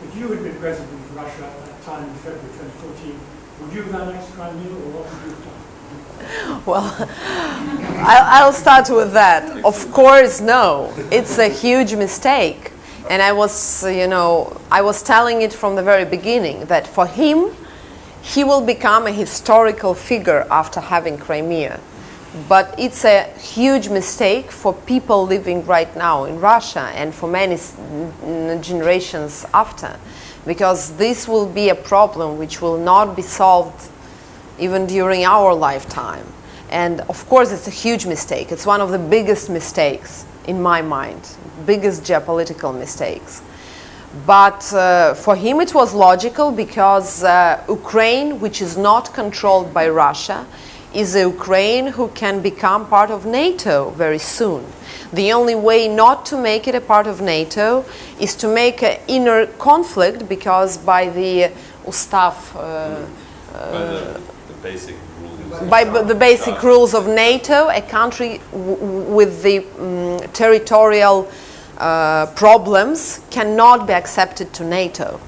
If you had been president of Russia at that time in February 2014, would you have annexed Crimea, or what would you have done? Well, I'll start with that. Of course, no. It's a huge mistake. And I was telling it from the very beginning that for him, he will become a historical figure after having Crimea. But it's a huge mistake for people living right now in Russia and for many generations after, because this will be a problem which will not be solved even during our lifetime. And of course, it's a huge mistake. It's one of the biggest mistakes in my mind, biggest geopolitical mistakes. But for him it was logical, because Ukraine, which is not controlled by Russia, is a Ukraine who can become part of NATO very soon. The only way not to make it a part of NATO is to make an inner conflict, because by the Ustav, by the basic rules of NATO, a country with the territorial problems cannot be accepted to NATO.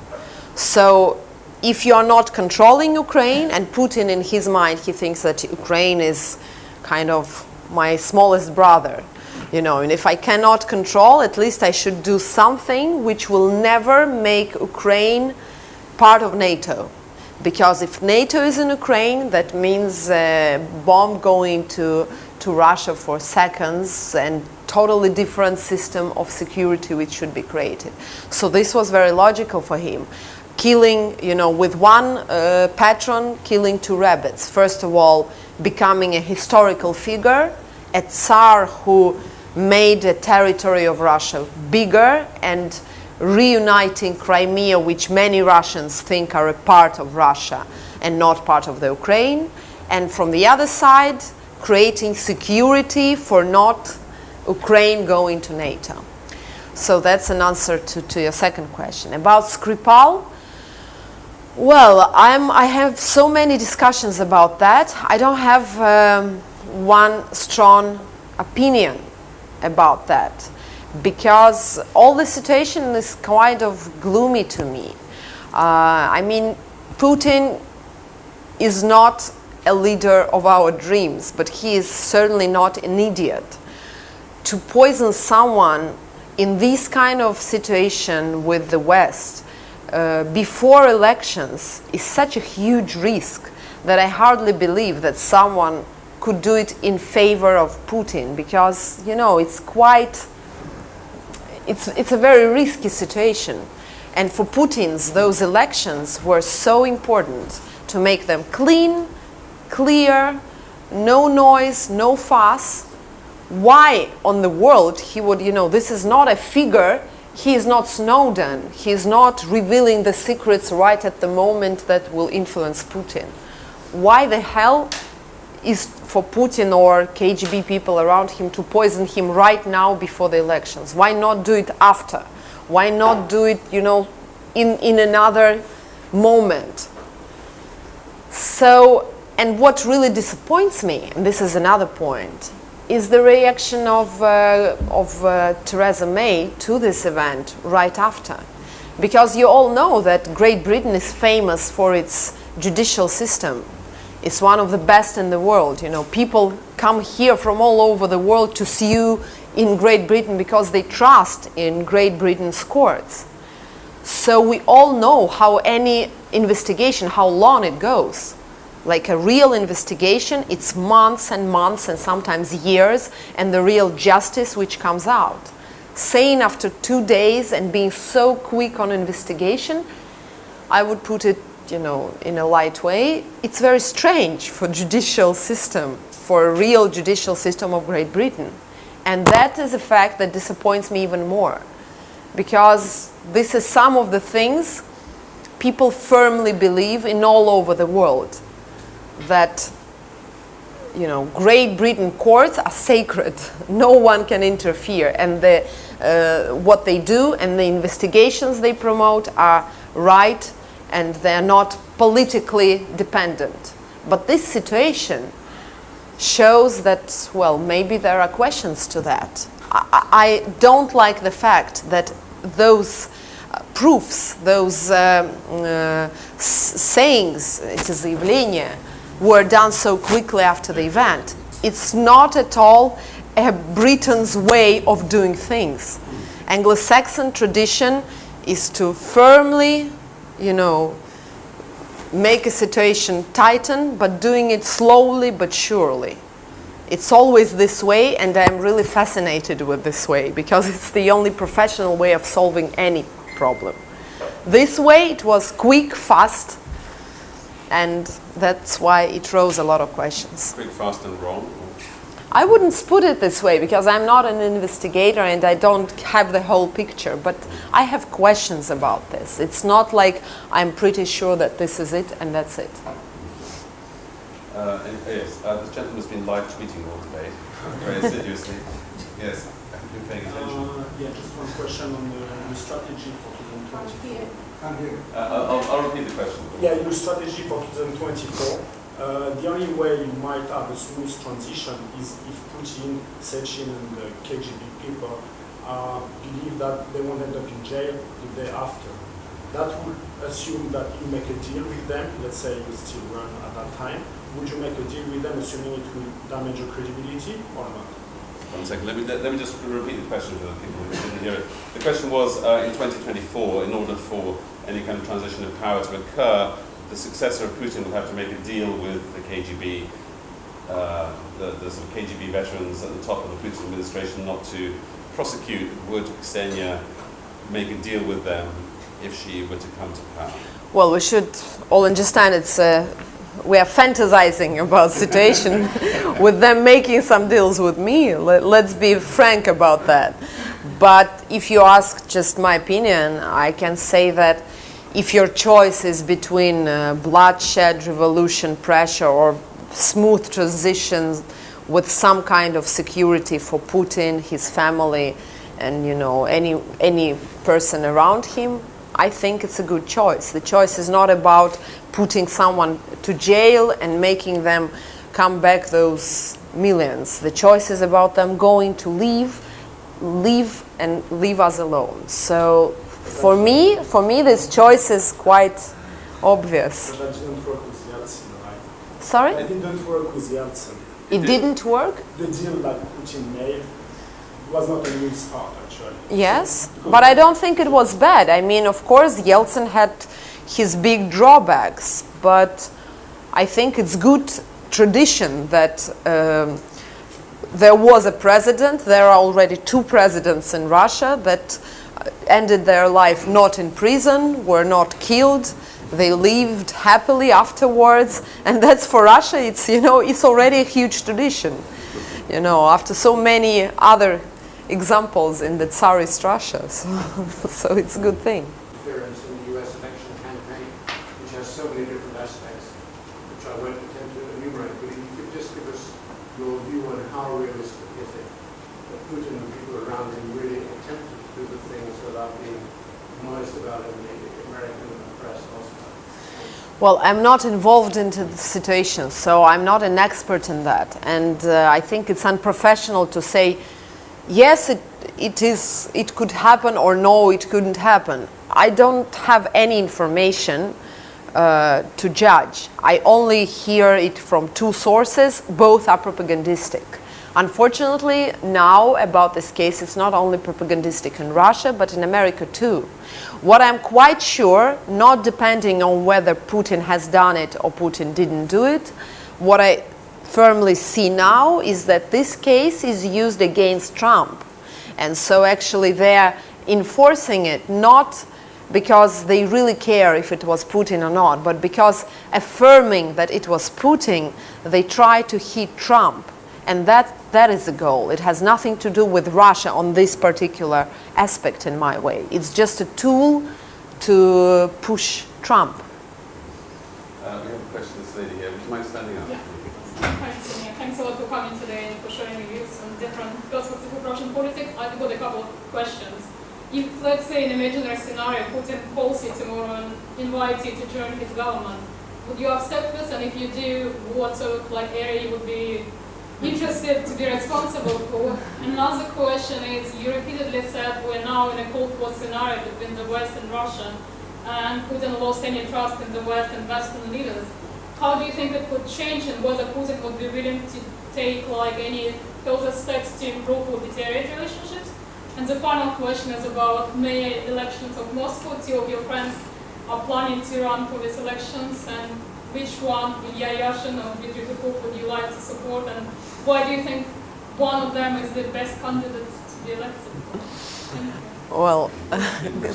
So if you are not controlling Ukraine, and Putin in his mind, he thinks that Ukraine is kind of my smallest brother, and if I cannot control, at least I should do something which will never make Ukraine part of NATO. Because if NATO is in Ukraine, that means a bomb going to Russia for seconds, and totally different system of security which should be created. So this was very logical for him. Killing, with one patron, killing two rabbits. First of all, becoming a historical figure, a Tsar who made the territory of Russia bigger, and reuniting Crimea, which many Russians think are a part of Russia and not part of the Ukraine. And from the other side, creating security for not Ukraine going to NATO. So that's an answer to your second question. About Skripal, well, I have so many discussions about that. I don't have one strong opinion about that, because all the situation is kind of gloomy to me. I mean, Putin is not a leader of our dreams, but he is certainly not an idiot. To poison someone in this kind of situation with the West before elections is such a huge risk that I hardly believe that someone could do it in favor of Putin, because, you know, it's a very risky situation. And for Putin's, those elections were so important to make them clean, clear, no noise, no fuss. Why on the world he would, you know, this is not a figure, he is not Snowden, he is not revealing the secrets right at the moment that will influence Putin. Why the hell is for Putin or KGB people around him to poison him right now before the elections? Why not do it after? Why not do it, you know, in another moment? So, and what really disappoints me, and this is another point, is the reaction of Theresa May to this event right after. Because you all know that Great Britain is famous for its judicial system. It's one of the best in the world. You know, people come here from all over the world to sue in Great Britain because they trust in Great Britain's courts. So we all know how any investigation, how long it goes. Like a real investigation, it's months and months and sometimes years, and the real justice which comes out. Saying after 2 days and being so quick on investigation, I would put it, you know, in a light way, it's very strange for judicial system, for a real judicial system of Great Britain. And that is a fact that disappoints me even more, because this is some of the things people firmly believe in all over the world, that, you know, Great Britain courts are sacred. No one can interfere, and what they do and the investigations they promote are right, and they're not politically dependent. But this situation shows that, well, maybe there are questions to that. I don't like the fact that those proofs, those sayings, it is заявления, were done so quickly after the event. It's not at all a Britain's way of doing things. Anglo-Saxon tradition is to firmly, you know, make a situation tighten, but doing it slowly but surely. It's always this way, and I'm really fascinated with this way, because it's the only professional way of solving any problem. This way, it was quick, fast, and that's why it rose a lot of questions. Quick, fast, and wrong? I wouldn't put it this way, because I'm not an investigator and I don't have the whole picture, but I have questions about this. It's not like I'm pretty sure that this is it and that's it. Yes, this gentleman's been live tweeting all debate, very assiduously. Yes, have you been paying attention? Yeah, just one question on the strategy for 2024. I'll repeat the question. Yeah, your strategy for 2024. The only way you might have a smooth transition is if Putin, Sechin, and the KGB people believe that they won't end up in jail the day after. That would assume that you make a deal with them. Let's say you still run at that time. Would you make a deal with them, assuming it will damage your credibility or not? One second, let me just repeat the question for the people who didn't hear it. The question was, in 2024, in order for any kind of transition of power to occur, the successor of Putin would have to make a deal with the KGB, the sort of KGB veterans at the top of the Putin administration not to prosecute. Would Ksenia make a deal with them if she were to come to power? Well, we should all understand we are fantasizing about the situation with them making some deals with me. Let's be frank about that. But if you ask just my opinion, I can say that if your choice is between bloodshed, revolution, pressure, or smooth transitions with some kind of security for Putin, his family, and, you know, any person around him, I think it's a good choice. The choice is not about putting someone to jail and making them come back those millions. The choice is about them going to leave and leave us alone. So for me, this choice is quite obvious. But that didn't work with Yeltsin, right? Sorry? That didn't work with Yeltsin. It didn't work? The deal that Putin made was not a good start, actually. Yes, but I don't think it was bad. I mean, of course, Yeltsin had his big drawbacks, but I think it's good tradition that there was a president. There are already 2 presidents in Russia that ended their life not in prison, were not killed. They lived happily afterwards, and that's for Russia. It's it's already a huge tradition. After so many other examples in the Tsarist Russia, so it's a good thing. Interference in the U.S. election campaign, which has so many different aspects, which I won't attempt to enumerate. But if you could just give us your view on how realistic is it that Putin and people around him really attempted to do the things without being noised about it in the American press also. Well, I'm not involved into the situation, so I'm not an expert in that. And I think it's unprofessional to say, yes, it could happen, or no, it couldn't happen. I don't have any information to judge. I only hear it from 2 sources. Both are propagandistic. Unfortunately, now about this case, it's not only propagandistic in Russia, but in America too. What I'm quite sure, not depending on whether Putin has done it or Putin didn't do it, what I firmly see now is that this case is used against Trump. And so actually they're enforcing it not because they really care if it was Putin or not, but because affirming that it was Putin, they try to hit Trump. And that is the goal. It has nothing to do with Russia on this particular aspect, in my way. It's just a tool to push Trump. We have a question, this lady here. Would you mind standing up? Yeah. Hi, Ksenia. Thanks a lot for coming today and for sharing your views on different perspectives of Russian politics. I've got a couple of questions. If, let's say, in an imaginary scenario, Putin calls you tomorrow and invites you to join his government, would you accept this? And if you do, what sort of area you would be interested to be responsible for? Another question is, you repeatedly said we're now in a Cold War scenario between the West and Russia, and Putin lost any trust in the West and Western leaders. How do you think it could change, and whether Putin would be willing to take any further steps to improve or deteriorate relationships? And the final question is about May elections of Moscow. 2 of your friends are planning to run for these elections, and which one, Ilya Yashin or Dmitry Gudkov, would you like to support, and why do you think one of them is the best candidate to be elected? Thank you. Well,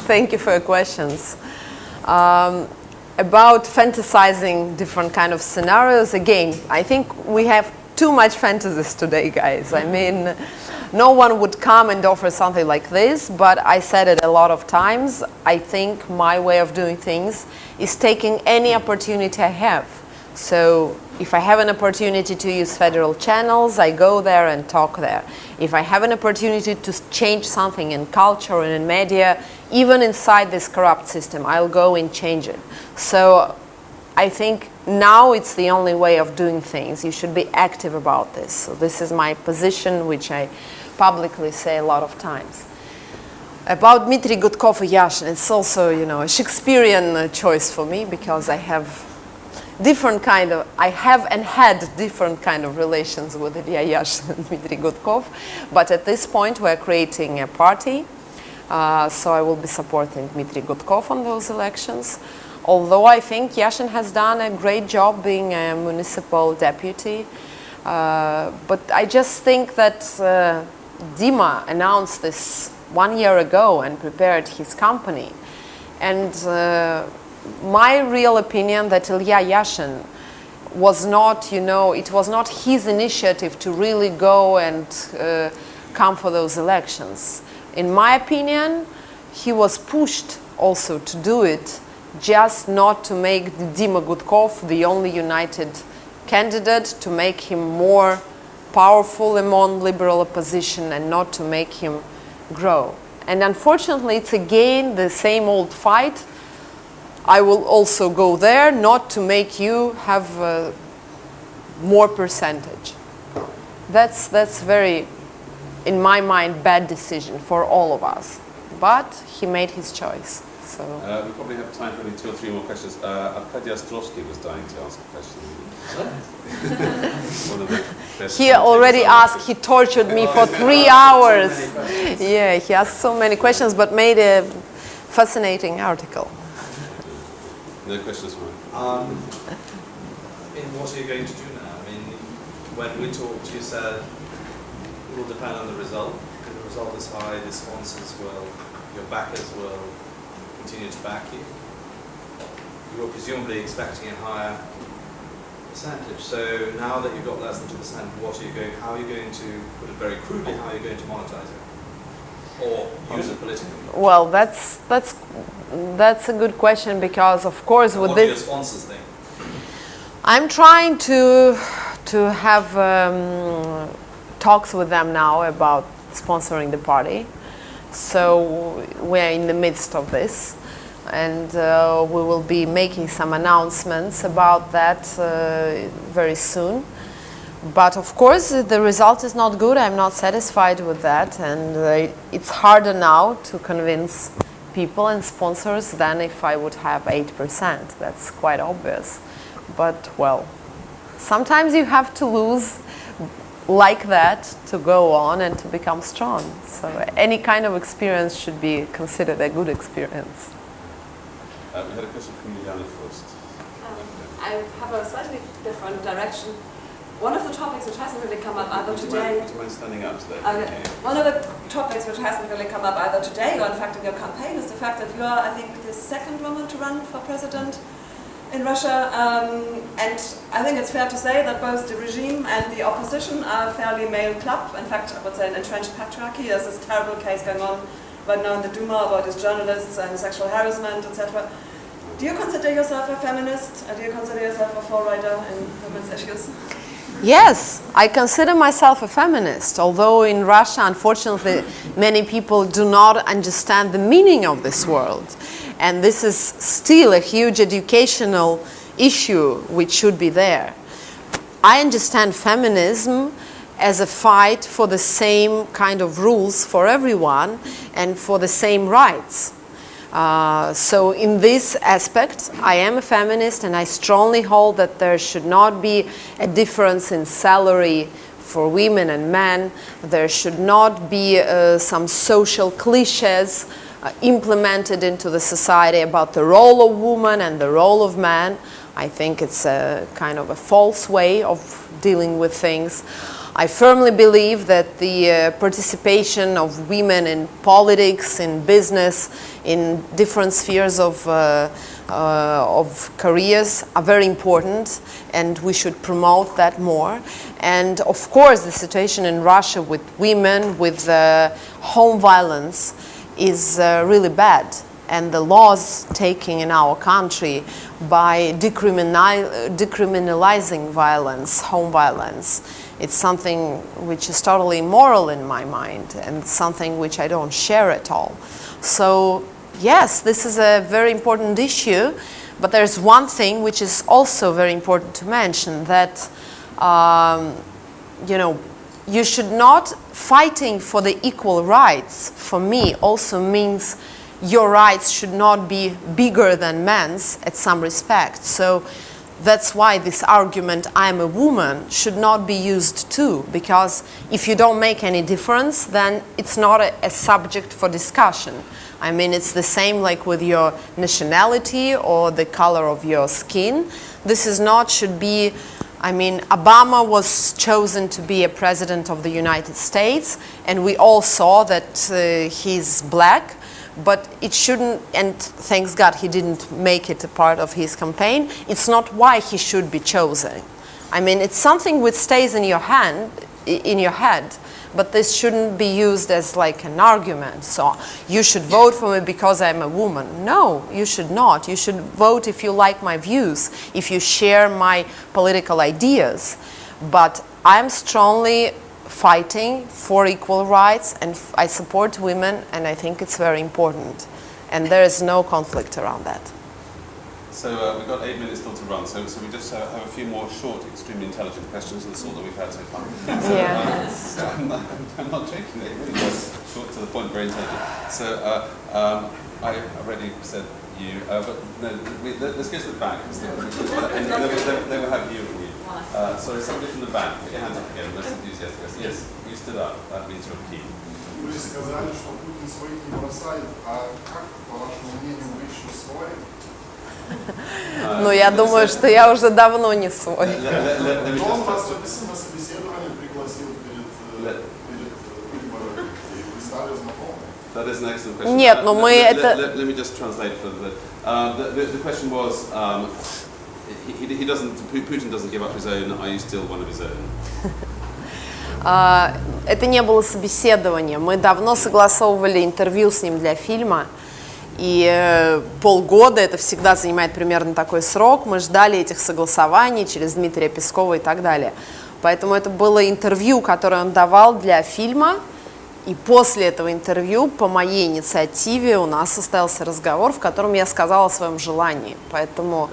thank you for your questions. About fantasizing different kind of scenarios, again, I think we have too much fantasies today, guys. I mean, no one would come and offer something like this, but I said it a lot of times. I think my way of doing things is taking any opportunity I have. So if I have an opportunity to use federal channels, I go there and talk there. If I have an opportunity to change something in culture and in media, even inside this corrupt system, I'll go and change it. So I think now it's the only way of doing things. You should be active about this. So this is my position, which I publicly say a lot of times. About Dmitry Gudkov or Yashin, it's also, a Shakespearean choice for me, because I have and had different kind of relations with Ilya Yashin and Dmitry Gudkov. But at this point, we're creating a party. So I will be supporting Dmitry Gudkov on those elections. Although I think Yashin has done a great job being a municipal deputy. But I just think that Dima announced this 1 year ago and prepared his company. And my real opinion that Ilya Yashin was not, it was not his initiative to really go and come for those elections. In my opinion, he was pushed also to do it, just not to make Dima Gudkov the only united candidate, to make him more powerful among liberal opposition and not to make him grow. And unfortunately, it's again the same old fight. I will also go there, not to make you have more percentage. That's very, in my mind, bad decision for all of us. But he made his choice. So we probably have time for only 2 or 3 more questions. Arkady Ostrovsky was dying to ask a question. One of the best he already asked, he tortured me for 3 hours. Yeah, he asked so many questions, but made a fascinating article. No questions for me. What are you going to do now? I mean, when we talked, you said it will depend on the result. If the result is high, the sponsors will, your backers will continue to back you. You were presumably expecting a higher percentage. So now that you've got less than 2%, how are you going to, put it very crudely, how are you going to monetize it? Or use it politically? Well, that's a good question, because of course with what do your this, sponsors think? I'm trying to have talks with them now about sponsoring the party. So we're in the midst of this, and we will be making some announcements about that very soon. But of course, the result is not good. I'm not satisfied with that, and it's harder now to convince people and sponsors than if I would have 8%. That's quite obvious. But well, sometimes you have to lose like that to go on and to become strong. So any kind of experience should be considered a good experience. We had a question from Juliana first. I have a slightly different direction. One of the topics which hasn't really come up either today. Do you mind standing up today? One of the topics which hasn't really come up either today or in fact in your campaign is the fact that you are, I think, the second woman to run for president in Russia, and I think it's fair to say that both the regime and the opposition are a fairly male club. In fact, I would say an entrenched patriarchy. There's this terrible case going on right now in the Duma about these journalists and sexual harassment, etc. Do you consider yourself a feminist? Or do you consider yourself a forerunner in women's issues? Yes, I consider myself a feminist, although in Russia, unfortunately, many people do not understand the meaning of this word. And this is still a huge educational issue which should be there. I understand feminism as a fight for the same kind of rules for everyone and for the same rights. So in this aspect, I am a feminist, and I strongly hold that there should not be a difference in salary for women and men. There should not be some social cliches implemented into the society about the role of woman and the role of man. I think it's a kind of a false way of dealing with things. I firmly believe that the participation of women in politics, in business, in different spheres of careers are very important, and we should promote that more. And of course, the situation in Russia with women, with home violence, is really bad. And the laws taken in our country by decriminalizing violence, home violence, it's something which is totally immoral in my mind, and something which I don't share at all. So yes, this is a very important issue, but there's one thing which is also very important to mention, that you should not, fighting for the equal rights, for me, also means your rights should not be bigger than men's at some respect. So that's why this argument, I'm a woman, should not be used too, because if you don't make any difference, then it's not a subject for discussion. I mean, it's the same like with your nationality or the color of your skin. This is not, should be, I mean, Obama was chosen to be a president of the United States, and we all saw that he's black. But it shouldn't, and thanks God he didn't make it a part of his campaign. It's not why he should be chosen. I mean, it's something which stays in your head, but this shouldn't be used as like an argument. So you should vote for me because I'm a woman. No, you should not. You should vote if you like my views, if you share my political ideas. But I'm strongly fighting for equal rights, and I support women, and I think it's very important, and there is no conflict around that. So we've got 8 minutes still to run, so we just have a few more short, extremely intelligent questions of the sort that we've had so far. So, Yeah. I'm not joking, they really were short to the point, very intelligent. So I already said you, but no, let's go to the back, and then we'll have you and you. Sorry, somebody from the back, put your hands up again, most enthusiastic. Yes, you stood up, that means you're keen. Вы сказали, что Путин своих не бросает, а как, по вашему мнению, вы еще свой? Ну, я думаю, что я уже давно не свой. Он вас на собеседование пригласил перед выборами и вы стали знакомы. That is an excellent question. Нет, но мы это... Let me just translate for the question was, Putin doesn't give up his own, are you still one of his own? Это не было собеседование. Мы давно согласовывали интервью с ним для фильма. И полгода, это всегда занимает примерно такой срок. Мы ждали этих согласований через Дмитрия Пескова и так далее. Поэтому это было интервью, которое он давал для фильма. И после этого интервью, по моей инициативе, у нас состоялся разговор, в котором я сказала о своем желании. Поэтому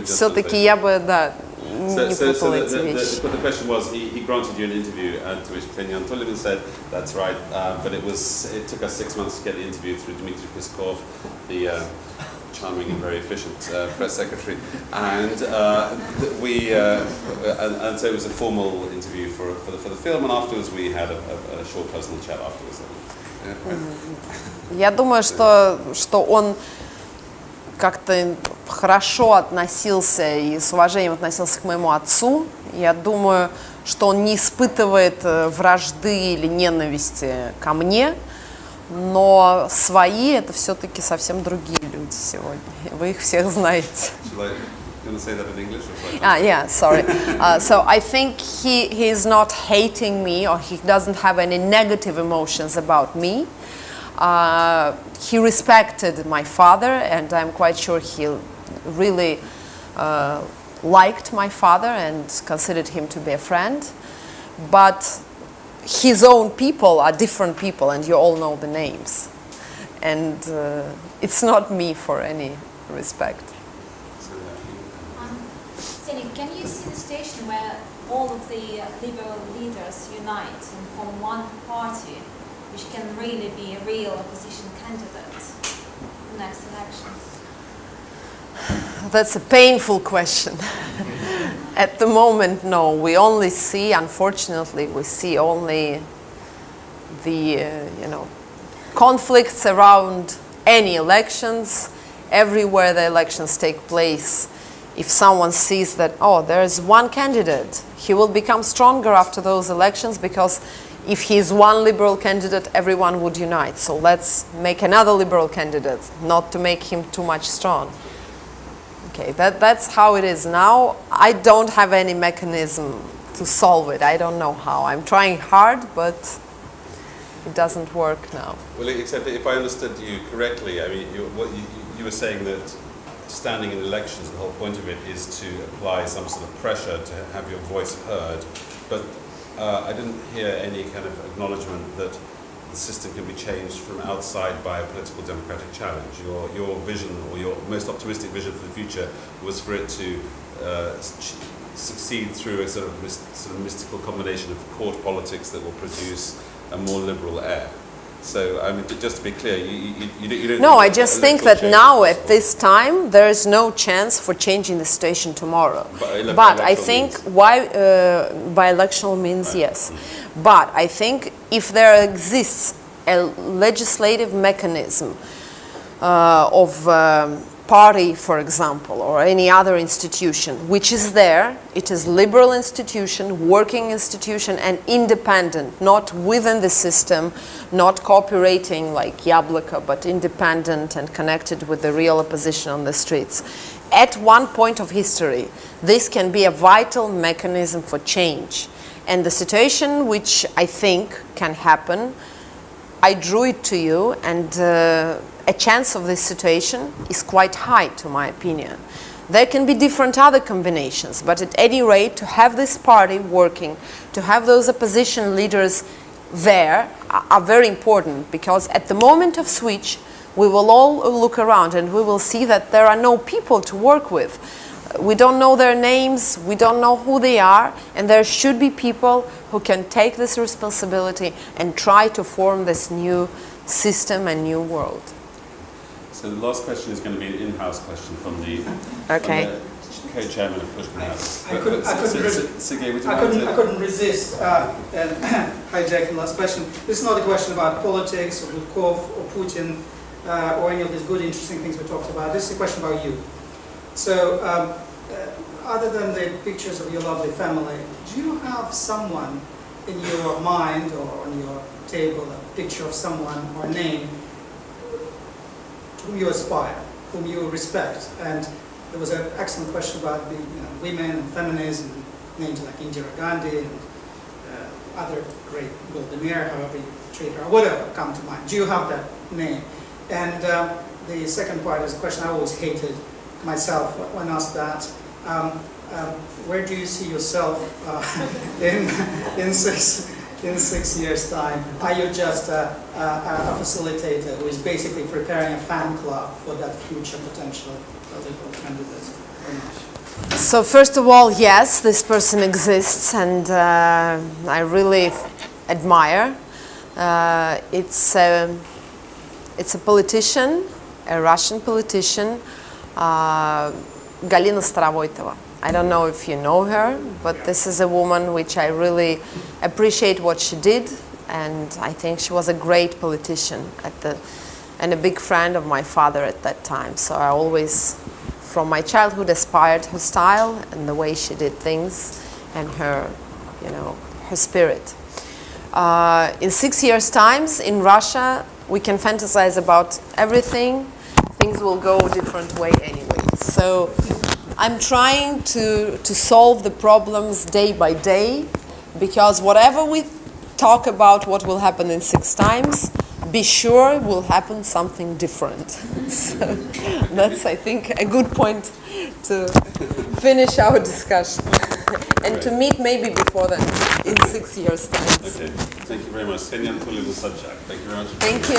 все-таки я бы, да, не путала эти вещи. The question was, he granted you an interview, to which Ksenia said, that's right, but it took us 6 months to get the interview through Dmitry Peskov, the charming and very efficient press secretary, and so it was a formal interview for the film, and afterwards we had a short personal chat afterwards. Я думаю, что он как-то хорошо относился и с уважением относился к моему отцу. Я думаю, что он не испытывает вражды или ненависти ко мне, но свои — это все-таки совсем другие люди сегодня. Вы их всех знаете. Yeah, sorry. So I think he is not hating me, or he doesn't have any negative emotions about me. He respected my father, and I'm quite sure he really liked my father and considered him to be a friend. But his own people are different people, and you all know the names. And it's not me for any respect. Ksenia, can you see the situation where all of the liberal leaders unite and form one party, which can really be a real opposition candidate in the next elections? That's a painful question. At the moment, no. We only see, unfortunately, we see only the, conflicts around any elections. Everywhere the elections take place, if someone sees that, oh, there is one candidate, he will become stronger after those elections, because if he is one liberal candidate, everyone would unite. So let's make another liberal candidate, not to make him too much strong. Okay, that's how it is now. I don't have any mechanism to solve it. I don't know how. I'm trying hard, but it doesn't work now. Well, except if I understood you correctly, I mean, you were saying that standing in elections, the whole point of it is to apply some sort of pressure to have your voice heard. But I didn't hear any kind of acknowledgement that the system can be changed from outside by a political democratic challenge. Your vision, or your most optimistic vision for the future, was for it to succeed through a sort of mystical combination of court politics that will produce a more liberal air. So, I mean, just to be clear, you don't... No, I just think that now, at this time, there is no chance for changing the situation tomorrow. But I think by-electional means, right. Yes. But I think if there exists a legislative mechanism of party, for example, or any other institution, which is there, it is liberal institution, working institution, and independent, not within the system, not cooperating like Yabloko, but independent and connected with the real opposition on the streets. At one point of history, this can be a vital mechanism for change. And the situation which I think can happen, I drew it to you, and a chance of this situation is quite high, to my opinion. There can be different other combinations, but at any rate, to have this party working, to have those opposition leaders there are very important, because at the moment of switch, we will all look around and we will see that there are no people to work with. We don't know their names, we don't know who they are, and there should be people who can take this responsibility and try to form this new system and new world. So the last question is going to be an in-house question from the co-chairman of Putin House. I couldn't resist hijacking the last question. This is not a question about politics or Lukov or Putin or any of these good, interesting things we talked about. This is a question about you. So, other than the pictures of your lovely family, do you have someone in your mind or on your table, a picture of someone or a name to whom you aspire, whom you respect? And there was an excellent question about women and feminism, names like Indira Gandhi and other great Vladimir, however you treat her, or whatever come to mind. Do you have that name? And the second part is a question I always hated myself when asked that. Where do you see yourself in 6 years' time? Are you just a facilitator who is basically preparing a fan club for that future potential political candidate or not? So first of all, yes, this person exists, and I really admire. It's a politician, a Russian politician, Galina Starovoytova. I don't know if you know her, but this is a woman which I really appreciate what she did, and I think she was a great politician and a big friend of my father at that time. So I always, from my childhood, aspired her style and the way she did things and her, her spirit. In 6 years' time, in Russia, we can fantasize about everything. Things will go a different way anyway. So I'm trying to solve the problems day by day, because whatever we talk about what will happen in 6 times, be sure will happen something different. So that's, I think, a good point to finish our discussion. And to meet maybe before then, in 6 years' time. Okay, thank you very much. Ksenia and Sobchak, thank you very much. Thank you.